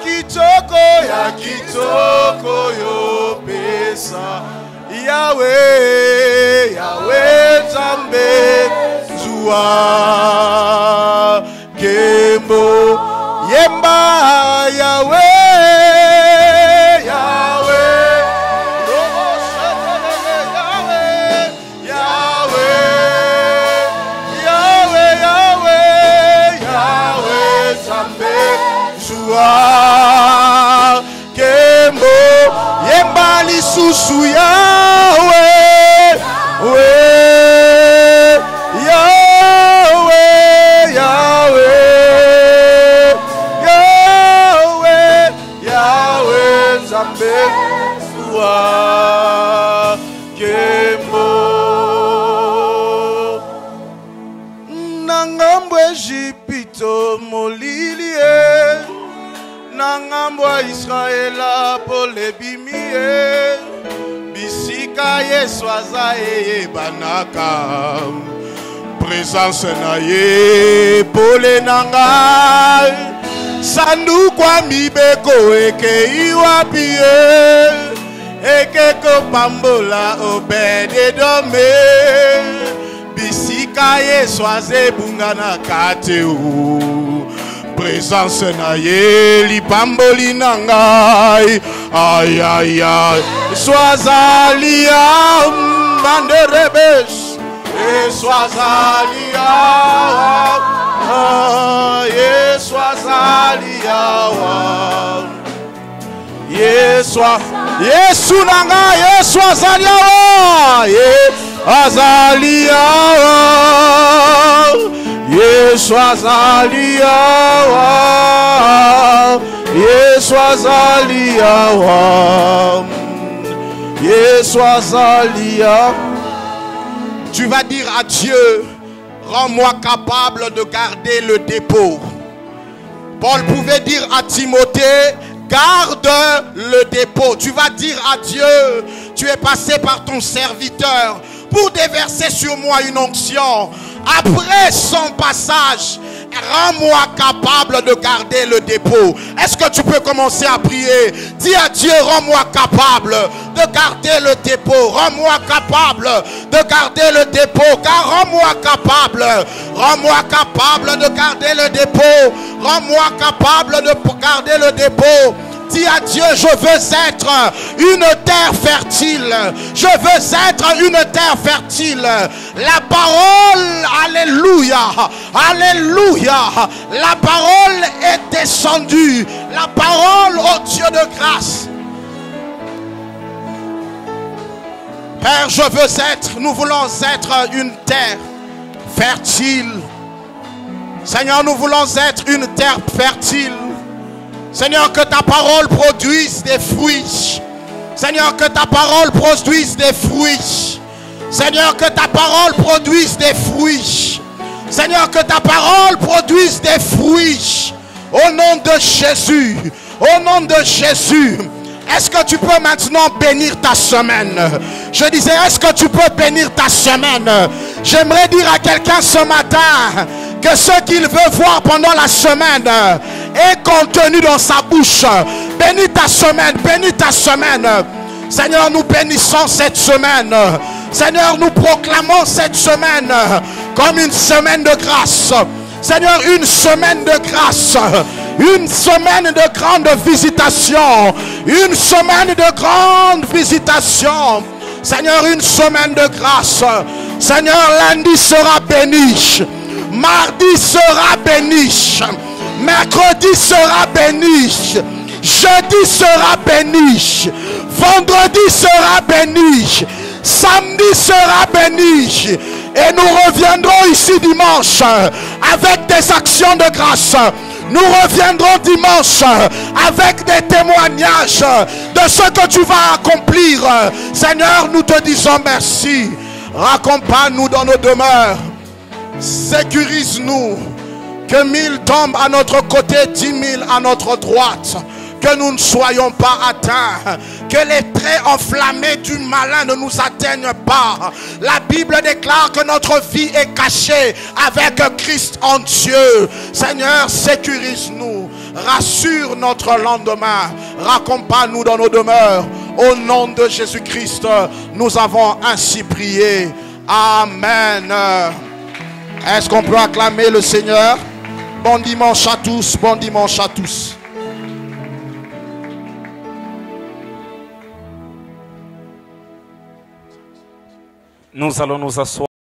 kitoko yo pesa Yahweh Nzambe Zua Kembo Yemba Yahweh Kembo Yemba lisusu Yahweh Yahweh Nzambe Zua Kembo Nangambo Ejipito molilie Nangambo Israela polebimie Bisika Yesu azaye banaka Présence na ye pole nanga Sanduku mibeko eke iwapie Eke kopambola obededome Bisika Yesu azebunga na kateu Présence na ye lipamboli nangai Aïe aïe aïe Soazalia banderebes Soazalia Soazalia Yesu nangai Soazalia Azalia Yesu azalia Yesu azalia Yesu azalia. Tu vas dire à Dieu, rends-moi capable de garder le dépôt. Paul pouvait dire à Timothée, garde le dépôt. Tu vas dire à Dieu, tu es passé par ton serviteur pour déverser sur moi une onction. Après son passage, rends-moi capable de garder le dépôt. Est-ce que tu peux commencer à prier? Dis à Dieu, rends-moi capable de garder le dépôt. Rends-moi capable de garder le dépôt. Car rends-moi capable de garder le dépôt. Rends-moi capable de garder le dépôt. Dis à Dieu, je veux être une terre fertile. Je veux être une terre fertile. La parole, alléluia, alléluia. La parole est descendue. La parole au Dieu de grâce. Père, je veux être, nous voulons être une terre fertile. Seigneur, nous voulons être une terre fertile. Seigneur, que ta parole produise des fruits. Seigneur, que ta parole produise des fruits. Seigneur, que ta parole produise des fruits. Seigneur, que ta parole produise des fruits. Au nom de Jésus. Au nom de Jésus. Est-ce que tu peux maintenant bénir ta semaine? Je disais, est-ce que tu peux bénir ta semaine? J'aimerais dire à quelqu'un ce matin que ce qu'il veut voir pendant la semaine est contenu dans sa bouche. Bénis ta semaine, bénis ta semaine. Seigneur, nous bénissons cette semaine. Seigneur, nous proclamons cette semaine comme une semaine de grâce. Seigneur, une semaine de grâce. Une semaine de grande visitation. Une semaine de grande visitation. Seigneur, une semaine de grâce. Seigneur, lundi sera béni. Mardi sera béni. Mercredi sera béni. Jeudi sera béni. Vendredi sera béni. Samedi sera béni. Et nous reviendrons ici dimanche avec des actions de grâce. Nous reviendrons dimanche avec des témoignages de ce que tu vas accomplir. Seigneur, nous te disons merci. Raccompagne-nous dans nos demeures. Sécurise-nous. Que 1000 tombent à notre côté, 10 000 à notre droite. Que nous ne soyons pas atteints. Que les traits enflammés du malin ne nous atteignent pas. La Bible déclare que notre vie est cachée avec Christ en Dieu. Seigneur, sécurise-nous. Rassure notre lendemain. Raccompagne-nous dans nos demeures. Au nom de Jésus-Christ, nous avons ainsi prié. Amen. Est-ce qu'on peut acclamer le Seigneur? Bon dimanche à tous. Bon dimanche à tous. Nous allons nous asseoir.